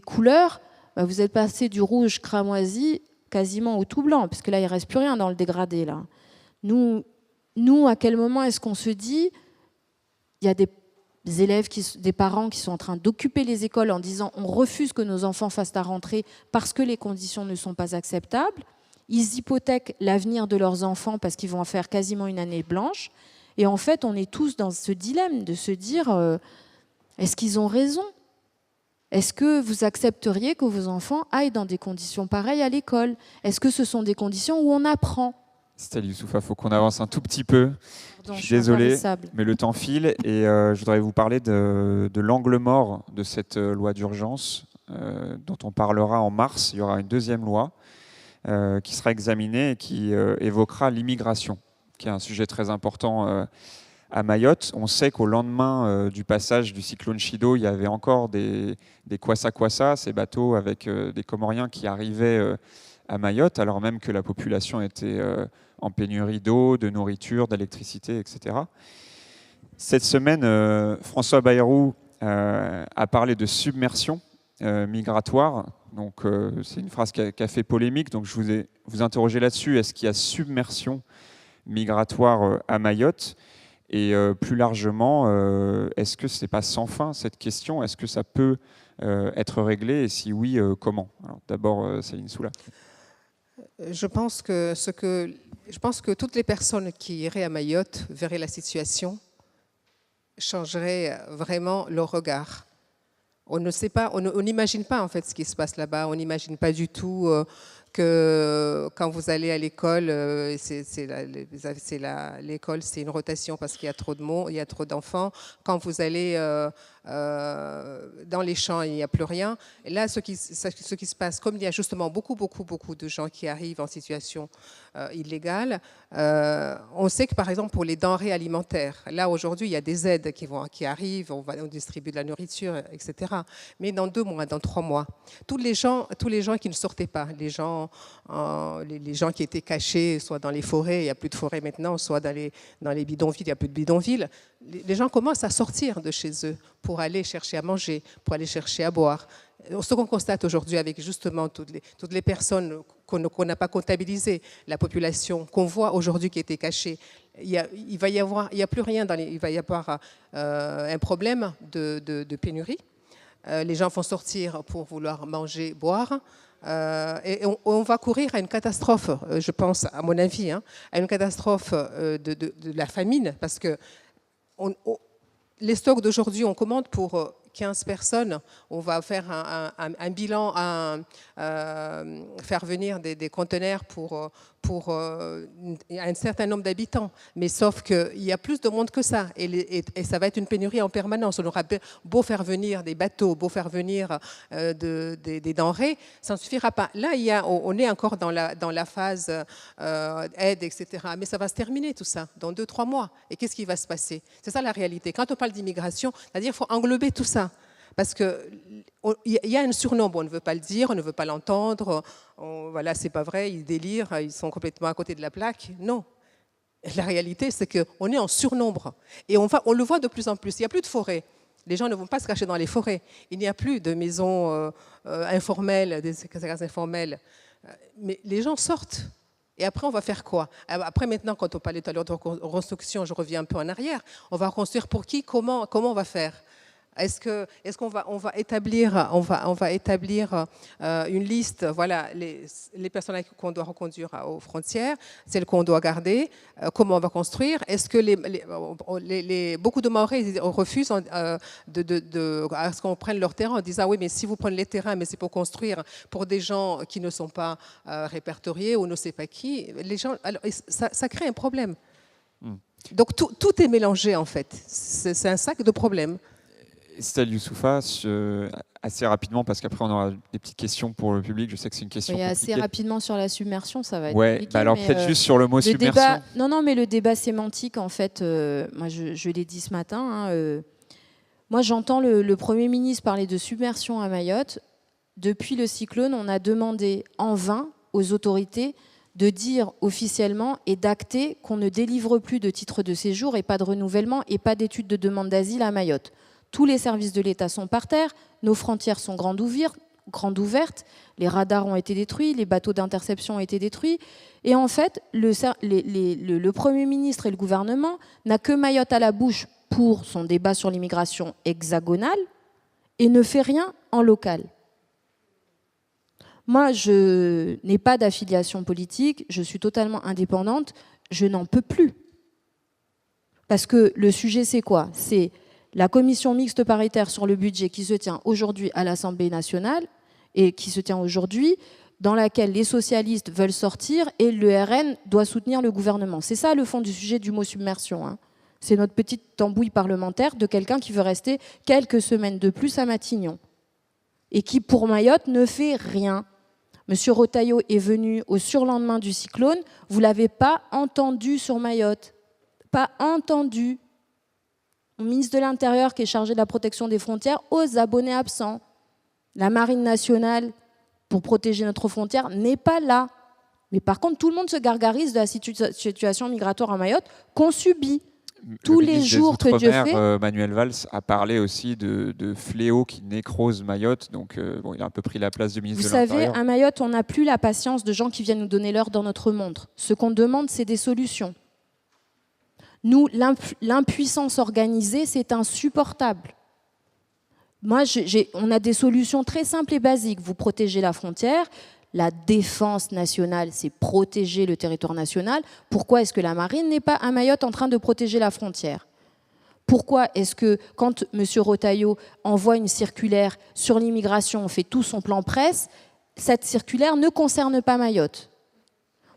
couleurs, vous êtes passé du rouge cramoisi quasiment au tout blanc, parce que là, il ne reste plus rien dans le dégradé. Là. Nous, à quel moment est-ce qu'on se dit, il y a des élèves, des parents qui sont en train d'occuper les écoles en disant on refuse que nos enfants fassent la rentrée parce que les conditions ne sont pas acceptables. Ils hypothèquent l'avenir de leurs enfants parce qu'ils vont en faire quasiment une année blanche. Et en fait, on est tous dans ce dilemme de se dire est-ce qu'ils ont raison ? Est-ce que vous accepteriez que vos enfants aillent dans des conditions pareilles à l'école ? Est-ce que ce sont des conditions où on apprend ? Stella Youssoufa, il faut qu'on avance un tout petit peu. Pardon, Je suis désolé, intarissable. mais le temps file et je voudrais vous parler de l'angle mort de cette loi d'urgence dont on parlera en mars. Il y aura une deuxième loi qui sera examinée et qui évoquera l'immigration, qui est un sujet très important à Mayotte. On sait qu'au lendemain du passage du cyclone Chido, il y avait encore des kwassa-kwassa, ces bateaux avec des Comoriens qui arrivaient à Mayotte, alors même que la population était en pénurie d'eau, de nourriture, d'électricité, etc. Cette semaine, François Bayrou a parlé de submersion migratoire. Donc, c'est une phrase qui a fait polémique. Donc, je vais vous interroger là-dessus. Est-ce qu'il y a submersion migratoire à Mayotte ? Et plus largement, est-ce que ce n'est pas sans fin cette question ? Est-ce que ça peut être réglé ? Et si oui, comment ? Alors, d'abord, Céline Soula. Je pense que toutes les personnes qui iraient à Mayotte verraient la situation, changeraient vraiment leur regard. On ne sait pas, on n'imagine pas en fait ce qui se passe là-bas. On n'imagine pas du tout que quand vous allez à l'école, l'école c'est une rotation parce qu'il y a trop de monde, il y a trop d'enfants. Quand vous allez dans les champs, il n'y a plus rien. Et là, ce qui se passe, comme il y a justement beaucoup de gens qui arrivent en situation illégale, on sait que par exemple pour les denrées alimentaires, là aujourd'hui il y a des aides qui arrivent, on distribue de la nourriture, etc. Mais dans 2 mois, dans 3 mois, tous les gens qui ne sortaient pas, les gens qui étaient cachés, soit dans les forêts, il n'y a plus de forêts maintenant, soit dans les bidonvilles, il n'y a plus de bidonvilles, les gens commencent à sortir de chez eux pour aller chercher à manger, pour aller chercher à boire. Ce qu'on constate aujourd'hui avec justement toutes les personnes qu'on n'a pas comptabilisées, la population qu'on voit aujourd'hui qui était cachée, il va y avoir un problème de pénurie. Les gens vont sortir pour vouloir manger, boire. Et on va courir à une catastrophe, je pense, à mon avis, à une catastrophe de la famine, parce que les stocks d'aujourd'hui, on commande pour 15 personnes, on va faire un bilan, faire venir des conteneurs pour un certain nombre d'habitants. Mais sauf qu'il y a plus de monde que ça. Et ça va être une pénurie en permanence. On aura beau faire venir des bateaux, beau faire venir des denrées, ça ne suffira pas. Là, on est encore dans la phase aide, etc. Mais ça va se terminer tout ça, dans 2-3 mois. Et qu'est-ce qui va se passer ? C'est ça la réalité. Quand on parle d'immigration, c'est-à-dire qu'il faut englober tout ça. Parce qu'il y a un surnombre, on ne veut pas le dire, on ne veut pas l'entendre, voilà, c'est pas vrai, ils délirent, ils sont complètement à côté de la plaque. Non. La réalité, c'est qu'on est en surnombre. Et on le voit de plus en plus. Il n'y a plus de forêts. Les gens ne vont pas se cacher dans les forêts. Il n'y a plus de maisons informelles, des cases informelles. Mais les gens sortent. Et après, on va faire quoi ? Après, maintenant, quand on parlait tout à l'heure de reconstruction, je reviens un peu en arrière. On va reconstruire pour qui ? Comment on va faire ? Est-ce qu'on va établir une liste, voilà, les personnes qu'on doit reconduire aux frontières, celles qu'on doit garder, comment on va construire ? Est-ce que beaucoup de Mahorais refusent à ce qu'on prenne leur terrain en disant ah oui, mais si vous prenez les terrains, mais c'est pour construire pour des gens qui ne sont pas répertoriés ou ne sait pas qui, les gens, alors, ça crée un problème. Donc tout est mélangé en fait. C'est un sac de problèmes. Stella Youssoufa, assez rapidement, parce qu'après on aura des petites questions pour le public. Je sais que c'est une question compliquée. Assez rapidement sur la submersion, ça va être compliqué. Bah alors peut-être juste sur le mot submersion. Non, mais le débat sémantique, en fait, moi je l'ai dit ce matin, moi j'entends le Premier ministre parler de submersion à Mayotte. Depuis le cyclone, on a demandé en vain aux autorités de dire officiellement et d'acter qu'on ne délivre plus de titres de séjour et pas de renouvellement et pas d'études de demande d'asile à Mayotte. Tous les services de l'État sont par terre, nos frontières sont grandes ouvertes, les radars ont été détruits, les bateaux d'interception ont été détruits. Et en fait, le Premier ministre et le gouvernement n'ont que Mayotte à la bouche pour son débat sur l'immigration hexagonale et ne fait rien en local. Moi, je n'ai pas d'affiliation politique, je suis totalement indépendante, je n'en peux plus. Parce que le sujet, c'est quoi ? C'est la commission mixte paritaire sur le budget qui se tient aujourd'hui à l'Assemblée nationale et qui se tient aujourd'hui dans laquelle les socialistes veulent sortir et le RN doit soutenir le gouvernement. C'est ça le fond du sujet du mot submersion, hein. C'est notre petite tambouille parlementaire de quelqu'un qui veut rester quelques semaines de plus à Matignon et qui, pour Mayotte, ne fait rien. Monsieur Retailleau est venu au surlendemain du cyclone, vous ne l'avez pas entendu sur Mayotte. Pas entendu. Le ministre de l'Intérieur qui est chargé de la protection des frontières aux abonnés absents. La Marine nationale, pour protéger notre frontière, n'est pas là. Mais par contre, tout le monde se gargarise de la situation migratoire à Mayotte qu'on subit. Tous les jours que Dieu fait. Manuel Valls a parlé aussi de fléaux qui nécrosent Mayotte, donc bon, il a un peu pris la place du ministre de l'Intérieur. Vous savez, à Mayotte, on n'a plus la patience de gens qui viennent nous donner l'heure dans notre montre. Ce qu'on demande, c'est des solutions. Nous, l'impuissance organisée, c'est insupportable. Moi, on a des solutions très simples et basiques. Vous protégez la frontière. La défense nationale, c'est protéger le territoire national. Pourquoi est-ce que la marine n'est pas à Mayotte en train de protéger la frontière? Pourquoi est-ce que, quand M. Retailleau envoie une circulaire sur l'immigration, on fait tout son plan presse, cette circulaire ne concerne pas Mayotte?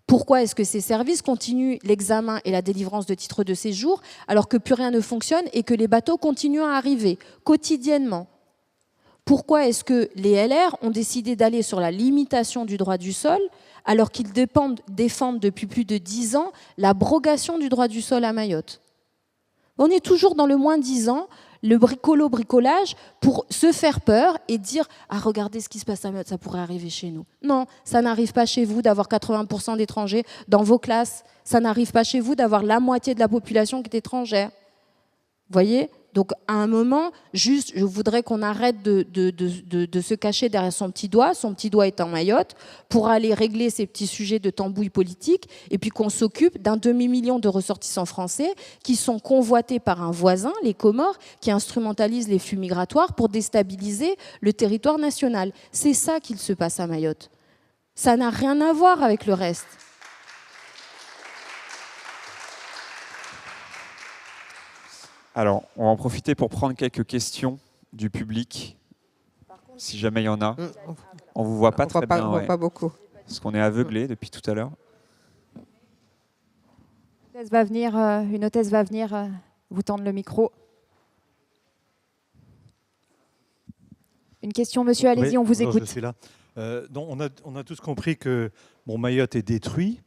Pourquoi est-ce que ces services continuent l'examen et la délivrance de titres de séjour alors que plus rien ne fonctionne et que les bateaux continuent à arriver quotidiennement? Pourquoi est-ce que les LR ont décidé d'aller sur la limitation du droit du sol alors qu'ils défendent depuis plus de 10 ans l'abrogation du droit du sol à Mayotte? On est toujours dans le moins 10 ans, le bricolage pour se faire peur et dire « Ah, regardez ce qui se passe à Mayotte, ça pourrait arriver chez nous ». Non, ça n'arrive pas chez vous d'avoir 80% d'étrangers dans vos classes. Ça n'arrive pas chez vous d'avoir la moitié de la population qui est étrangère. Vous voyez ? Donc, à un moment, juste, je voudrais qu'on arrête de se cacher derrière son petit doigt étant Mayotte, pour aller régler ces petits sujets de tambouille politique, et puis qu'on s'occupe d'un demi-million de ressortissants français qui sont convoités par un voisin, les Comores, qui instrumentalisent les flux migratoires pour déstabiliser le territoire national. C'est ça qu'il se passe à Mayotte. Ça n'a rien à voir avec le reste. Alors, on va en profiter pour prendre quelques questions du public, si jamais il y en a. On ne vous voit pas très bien. On ne voit pas beaucoup. Parce qu'on est aveuglé depuis tout à l'heure. Une hôtesse va venir vous tendre le micro. Une question, monsieur, allez-y, oui, on vous écoute. Je suis là. Donc on a tous compris que Mayotte est détruit.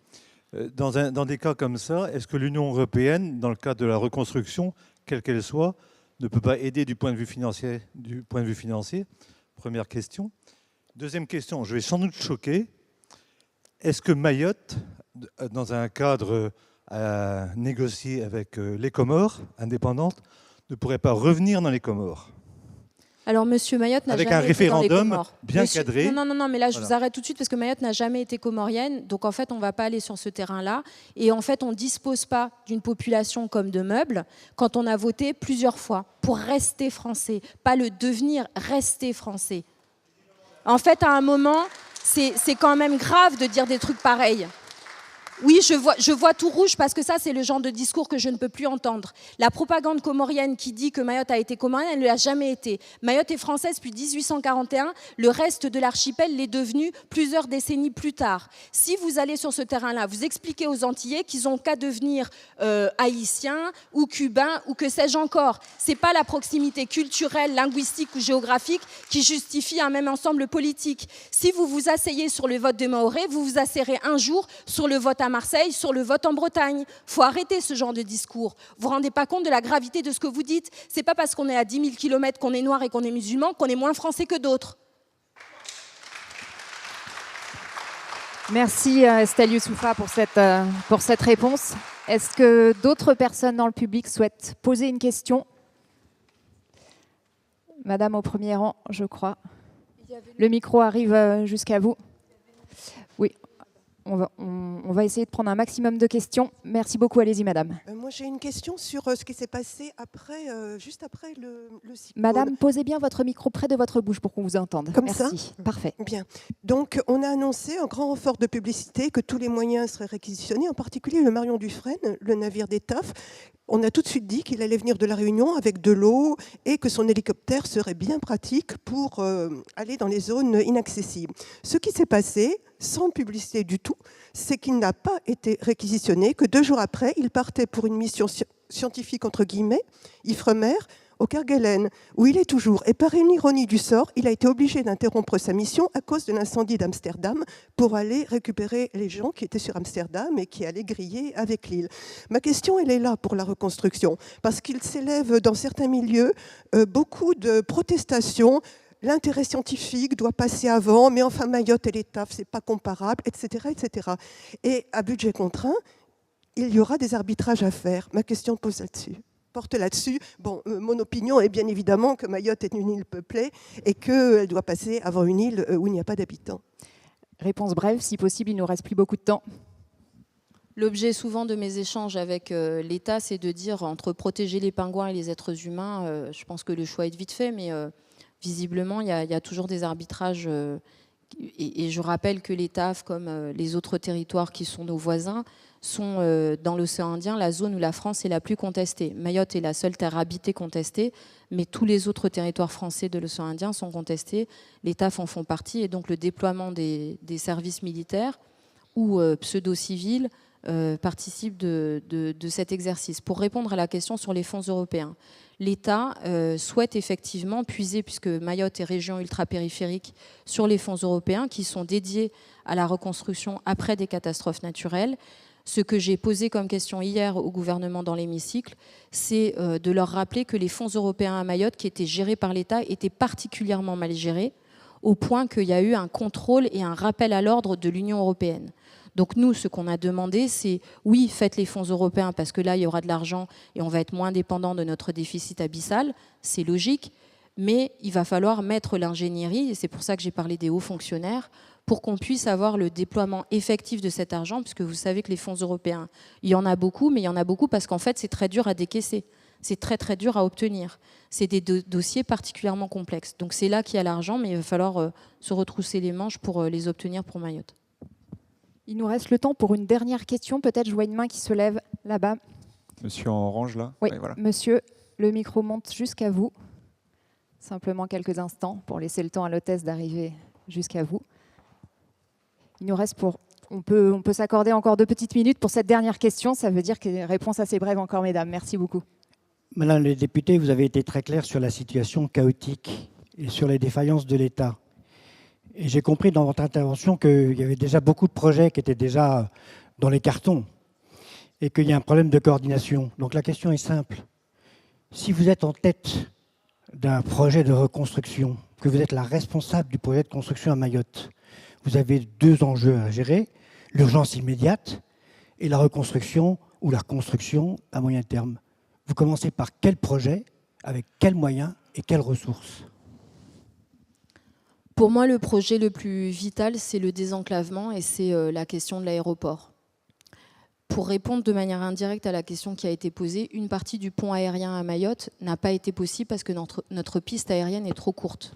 Dans des cas comme ça, est-ce que l'Union européenne, dans le cadre de la reconstruction, quelle qu'elle soit, ne peut pas aider du point de vue financier? Première question. Deuxième question, je vais sans doute choquer. Est-ce que Mayotte, dans un cadre à négocier avec les Comores indépendantes, ne pourrait pas revenir dans les Comores? Alors, Monsieur Mayotte n'a jamais été dans les référendum Comores. bien cadré. Non, mais là, je Voilà. vous arrête tout de suite parce que Mayotte n'a jamais été comorienne. Donc, en fait, on ne va pas aller sur ce terrain-là. Et en fait, on ne dispose pas d'une population comme de meubles quand on a voté plusieurs fois pour rester français. Pas le devenir, rester français. En fait, à un moment, c'est quand même grave de dire des trucs pareils. Oui, je vois tout rouge parce que ça, c'est le genre de discours que je ne peux plus entendre. La propagande comorienne qui dit que Mayotte a été comorienne, elle ne l'a jamais été. Mayotte est française depuis 1841. Le reste de l'archipel l'est devenu plusieurs décennies plus tard. Si vous allez sur ce terrain-là, vous expliquez aux Antillais qu'ils n'ont qu'à devenir haïtiens ou cubains ou que sais-je encore. Ce n'est pas la proximité culturelle, linguistique ou géographique qui justifie un même ensemble politique. Si vous vous asseyez sur le vote des Mahorais, vous vous asseyerez un jour sur le vote à Marseille, sur le vote en Bretagne. Il faut arrêter ce genre de discours. Vous ne vous rendez pas compte de la gravité de ce que vous dites. Ce n'est pas parce qu'on est à 10 000 km qu'on est noir et qu'on est musulman qu'on est moins français que d'autres. Merci Estelle Youssoufa pour cette réponse. Est-ce que d'autres personnes dans le public souhaitent poser une question? Madame au premier rang, je crois. Le micro arrive jusqu'à vous. Oui. On va essayer de prendre un maximum de questions. Merci beaucoup. Allez-y, madame. Moi, j'ai une question sur ce qui s'est passé après, juste après le cyclone. Madame, posez bien votre micro près de votre bouche pour qu'on vous entende. Comme Merci. ça ? Parfait. Bien. Donc, on a annoncé un grand renfort de publicité, que tous les moyens seraient réquisitionnés, en particulier le Marion Dufresne, le navire d'Étaphe. On a tout de suite dit qu'il allait venir de La Réunion avec de l'eau et que son hélicoptère serait bien pratique pour aller dans les zones inaccessibles. Ce qui s'est passé, sans publicité du tout, c'est qu'il n'a pas été réquisitionné, que 2 jours après, il partait pour une mission scientifique, entre guillemets, Ifremer, au Kerguelen, où il est toujours. Et par une ironie du sort, il a été obligé d'interrompre sa mission à cause de l'incendie d'Amsterdam pour aller récupérer les gens qui étaient sur Amsterdam et qui allaient griller avec l'île. Ma question, elle est là pour la reconstruction, parce qu'il s'élève dans certains milieux beaucoup de protestations. L'intérêt scientifique doit passer avant, mais enfin Mayotte et l'Étaphe, c'est pas comparable, etc., etc. Et à budget contraint, il y aura des arbitrages à faire. Ma question porte là-dessus. Bon, mon opinion est bien évidemment que Mayotte est une île peuplée et qu'elle doit passer avant une île où il n'y a pas d'habitants. Réponse brève, si possible, il ne nous reste plus beaucoup de temps. L'objet souvent de mes échanges avec l'État, c'est de dire entre protéger les pingouins et les êtres humains, je pense que le choix est vite fait, mais visiblement, il y a toujours des arbitrages. Et je rappelle que l'État, comme les autres territoires qui sont nos voisins, sont dans l'océan Indien la zone où la France est la plus contestée. Mayotte est la seule terre habitée contestée, mais tous les autres territoires français de l'océan Indien sont contestés. Les TAF en font partie, et donc le déploiement des services militaires ou pseudo-civils participe de cet exercice. Pour répondre à la question sur les fonds européens, l'État souhaite effectivement puiser, puisque Mayotte est région ultra-périphérique, sur les fonds européens qui sont dédiés à la reconstruction après des catastrophes naturelles. Ce que j'ai posé comme question hier au gouvernement dans l'hémicycle, c'est de leur rappeler que les fonds européens à Mayotte, qui étaient gérés par l'État, étaient particulièrement mal gérés, au point qu'il y a eu un contrôle et un rappel à l'ordre de l'Union européenne. Donc nous, ce qu'on a demandé, c'est oui, faites les fonds européens parce que là, il y aura de l'argent et on va être moins dépendant de notre déficit abyssal, c'est logique, mais il va falloir mettre l'ingénierie, et c'est pour ça que j'ai parlé des hauts fonctionnaires, pour qu'on puisse avoir le déploiement effectif de cet argent, puisque vous savez que les fonds européens, il y en a beaucoup, mais il y en a beaucoup parce qu'en fait, c'est très dur à décaisser. C'est très, très dur à obtenir. C'est des dossiers particulièrement complexes. Donc c'est là qu'il y a l'argent, mais il va falloir se retrousser les manches pour les obtenir pour Mayotte. Il nous reste le temps pour une dernière question. Peut-être je vois une main qui se lève là-bas. Monsieur en orange, là. Oui, ouais, voilà. Monsieur, le micro monte jusqu'à vous. Simplement quelques instants pour laisser le temps à l'hôtesse d'arriver jusqu'à vous. Il nous reste on peut s'accorder encore 2 petites minutes pour cette dernière question. Ça veut dire que réponse assez brève encore, mesdames. Merci beaucoup. Madame la députée, vous avez été très claire sur la situation chaotique et sur les défaillances de l'État. Et j'ai compris dans votre intervention qu'il y avait déjà beaucoup de projets qui étaient déjà dans les cartons et qu'il y a un problème de coordination. Donc la question est simple. Si vous êtes en tête d'un projet de reconstruction, que vous êtes la responsable du projet de construction à Mayotte, vous avez 2 enjeux à gérer, l'urgence immédiate et la reconstruction ou la construction à moyen terme. Vous commencez par quel projet, avec quels moyens et quelles ressources ? Pour moi, le projet le plus vital, c'est le désenclavement et c'est la question de l'aéroport. Pour répondre de manière indirecte à la question qui a été posée, une partie du pont aérien à Mayotte n'a pas été possible parce que notre piste aérienne est trop courte.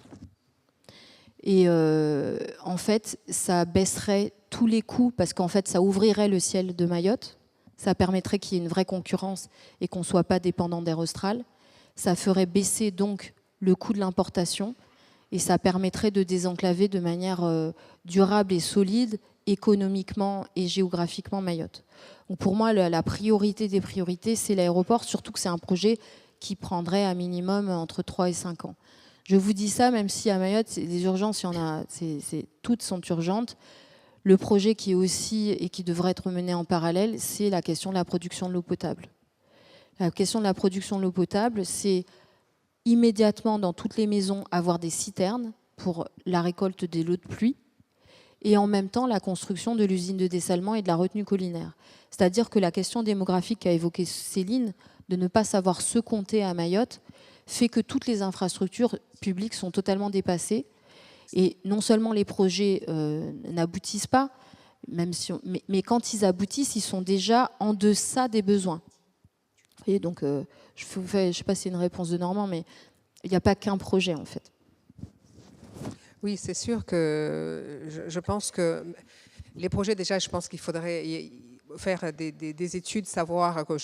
Et en fait, ça baisserait tous les coûts parce qu'en fait, ça ouvrirait le ciel de Mayotte. Ça permettrait qu'il y ait une vraie concurrence et qu'on ne soit pas dépendant d'Air Austral. Ça ferait baisser donc le coût de l'importation et ça permettrait de désenclaver de manière durable et solide, économiquement et géographiquement Mayotte. Donc pour moi, la priorité des priorités, c'est l'aéroport, surtout que c'est un projet qui prendrait à minimum entre 3 et 5 ans. Je vous dis ça, même si à Mayotte, les urgences, il y en a, toutes sont urgentes. Le projet qui est aussi et qui devrait être mené en parallèle, c'est la question de la production de l'eau potable. La question de la production de l'eau potable, c'est immédiatement dans toutes les maisons avoir des citernes pour la récolte des lots de pluie et en même temps la construction de l'usine de dessalement et de la retenue collinaire. C'est-à-dire que la question démographique qu'a évoquée Céline, de ne pas savoir se compter à Mayotte, fait que toutes les infrastructures publiques sont totalement dépassées. Et non seulement les projets n'aboutissent pas, même si mais quand ils aboutissent, ils sont déjà en deçà des besoins. Et donc, je ne sais pas si c'est une réponse de Normand, mais il n'y a pas qu'un projet en fait. Oui, c'est sûr que je pense que les projets, déjà, je pense qu'il faudrait faire des études, savoir que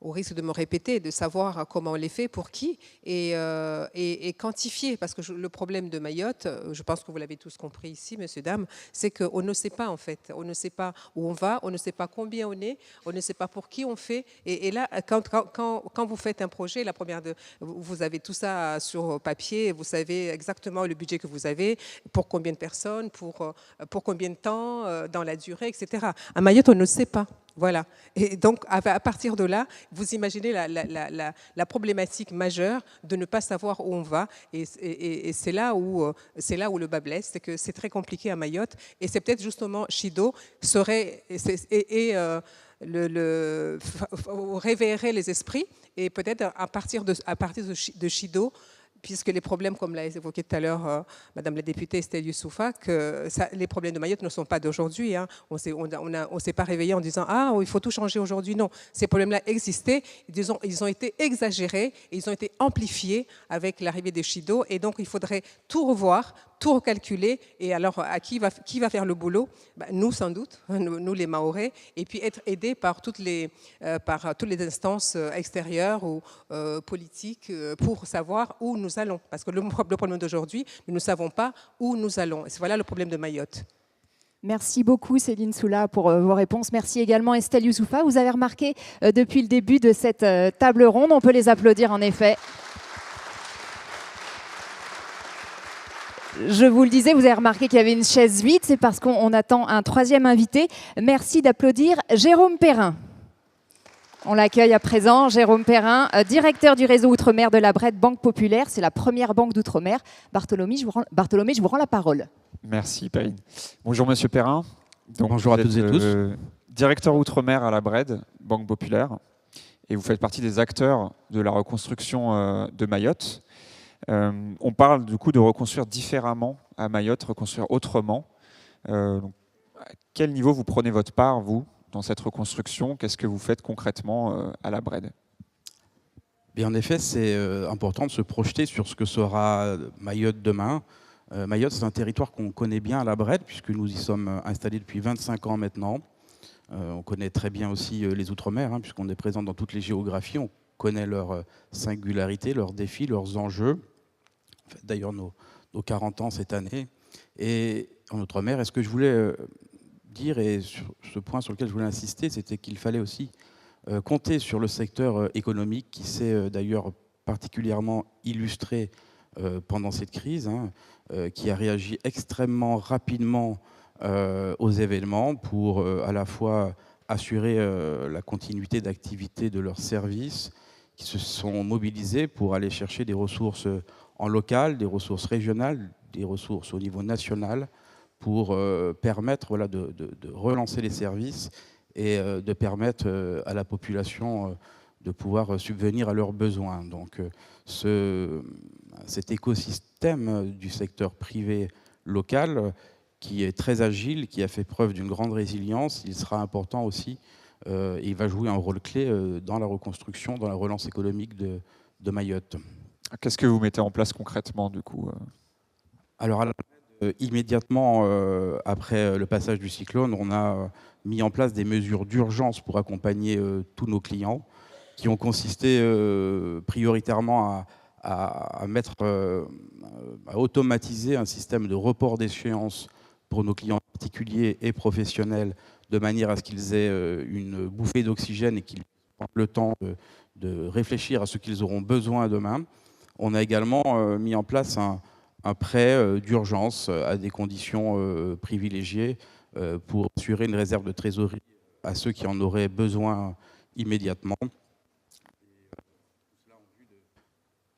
au risque de me répéter, de savoir comment on les fait, pour qui, et quantifier. Parce que le problème de Mayotte, je pense que vous l'avez tous compris ici, messieurs, dames, c'est qu'on ne sait pas en fait. On ne sait pas où on va, on ne sait pas combien on est, on ne sait pas pour qui on fait. Et là, quand vous faites un projet, vous avez tout ça sur papier, vous savez exactement le budget que vous avez, pour combien de personnes, pour combien de temps, dans la durée, etc. À Mayotte, on ne sait pas. Voilà. Et donc, à partir de là, vous imaginez la problématique majeure de ne pas savoir où on va. Et c'est là où le bas blesse, c'est que c'est très compliqué à Mayotte. Et c'est peut-être justement Chido réveillerait les esprits. Et peut-être à partir de Chido, puisque les problèmes, comme l'a évoqué tout à l'heure Madame la députée Estelle Youssoufa, les problèmes de Mayotte ne sont pas d'aujourd'hui. Hein. On ne s'est pas réveillé en disant « Ah, il faut tout changer aujourd'hui ». Non, ces problèmes-là existaient, ils ont été exagérés, et ils ont été amplifiés avec l'arrivée des Chido. Et donc, il faudrait tout revoir, tout recalculer. Et alors, qui va faire le boulot? Nous, sans doute, nous les Mahorais, et puis être aidés par toutes les instances extérieures ou politiques pour savoir où nous allons. Parce que le problème d'aujourd'hui, nous ne savons pas où nous allons. Et voilà le problème de Mayotte. Merci beaucoup Céline Soula pour vos réponses. Merci également Estelle Youssoufa. Vous avez remarqué depuis le début de cette table ronde, on peut les applaudir en effet. Je vous le disais, vous avez remarqué qu'il y avait une chaise vide, c'est parce qu'on attend un troisième invité. Merci d'applaudir Jérôme Perrin. On l'accueille à présent, Jérôme Perrin, directeur du réseau Outre-mer de la Bred Banque Populaire. C'est la première banque d'Outre-mer. Bartholomé, je vous rends la parole. Merci, Perrine. Bonjour, monsieur Perrin. Donc, bonjour à toutes et tous. Directeur Outre-mer à la Bred Banque Populaire. Et vous faites partie des acteurs de la reconstruction de Mayotte. On parle du coup de reconstruire différemment à Mayotte, reconstruire autrement. Donc, à quel niveau vous prenez votre part, vous, dans cette reconstruction? Qu'est-ce que vous faites concrètement à la Bred? Bien, en effet, c'est important de se projeter sur ce que sera Mayotte demain. Mayotte, c'est un territoire qu'on connaît bien à la Bred, puisque nous y sommes installés depuis 25 ans maintenant. On connaît très bien aussi les Outre-mer, hein, puisqu'on est présent dans toutes les géographies. On connaît leurs singularités, leurs défis, leurs enjeux. On fait d'ailleurs nos 40 ans cette année. Et en Outre-mer, est-ce que je voulais dire, et sur ce point sur lequel je voulais insister, c'était qu'il fallait aussi compter sur le secteur économique, qui s'est d'ailleurs particulièrement illustré pendant cette crise, hein, qui a réagi extrêmement rapidement aux événements pour à la fois assurer la continuité d'activité de leurs services, qui se sont mobilisés pour aller chercher des ressources en local, des ressources régionales, des ressources au niveau national, pour permettre de relancer les services et de permettre à la population de pouvoir subvenir à leurs besoins. Donc cet écosystème du secteur privé local, qui est très agile, qui a fait preuve d'une grande résilience, il sera important aussi, et il va jouer un rôle clé dans la reconstruction, dans la relance économique de Mayotte. Qu'est-ce que vous mettez en place concrètement, du coup? Alors, immédiatement après le passage du cyclone, on a mis en place des mesures d'urgence pour accompagner tous nos clients, qui ont consisté prioritairement à automatiser un système de report d'échéance pour nos clients particuliers et professionnels, de manière à ce qu'ils aient une bouffée d'oxygène et qu'ils prennent le temps de réfléchir à ce qu'ils auront besoin demain. On a également mis en place un prêt d'urgence à des conditions privilégiées pour assurer une réserve de trésorerie à ceux qui en auraient besoin immédiatement.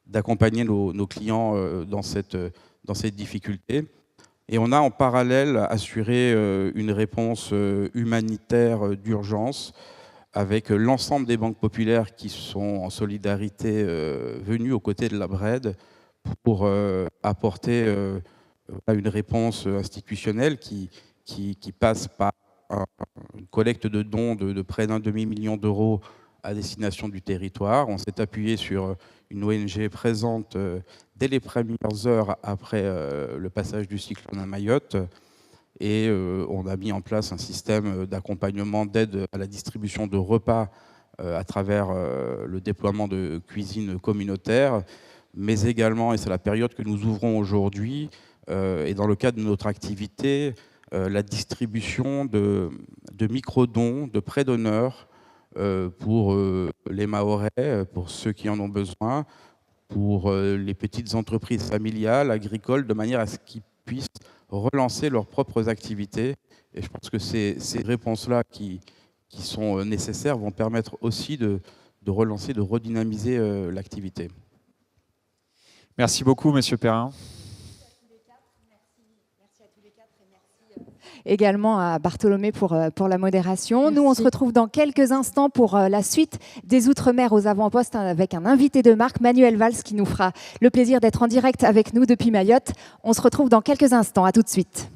D'accompagner nos clients dans cette difficulté. Et on a en parallèle assuré une réponse humanitaire d'urgence avec l'ensemble des banques populaires qui sont en solidarité venues aux côtés de la Bred pour apporter une réponse institutionnelle qui passe par une collecte de dons de près d'1,5 million d'euros à destination du territoire. On s'est appuyé sur une ONG présente dès les premières heures après le passage du cyclone à Mayotte. Et on a mis en place un système d'accompagnement, d'aide à la distribution de repas à travers le déploiement de cuisine communautaire, mais également, et c'est la période que nous ouvrons aujourd'hui, et dans le cadre de notre activité, la distribution de micro-dons, de prêts-d'honneur pour les Mahorais, pour ceux qui en ont besoin, pour les petites entreprises familiales, agricoles, de manière à ce qu'ils puissent relancer leurs propres activités. Et je pense que ces réponses-là qui sont nécessaires vont permettre aussi de relancer, de redynamiser l'activité. Merci beaucoup, Monsieur Perrin. Également à Bartholomé pour la modération. Merci. Nous, on se retrouve dans quelques instants pour la suite des Outre-mer aux avant-postes avec un invité de marque, Manuel Valls, qui nous fera le plaisir d'être en direct avec nous depuis Mayotte. On se retrouve dans quelques instants. À tout de suite.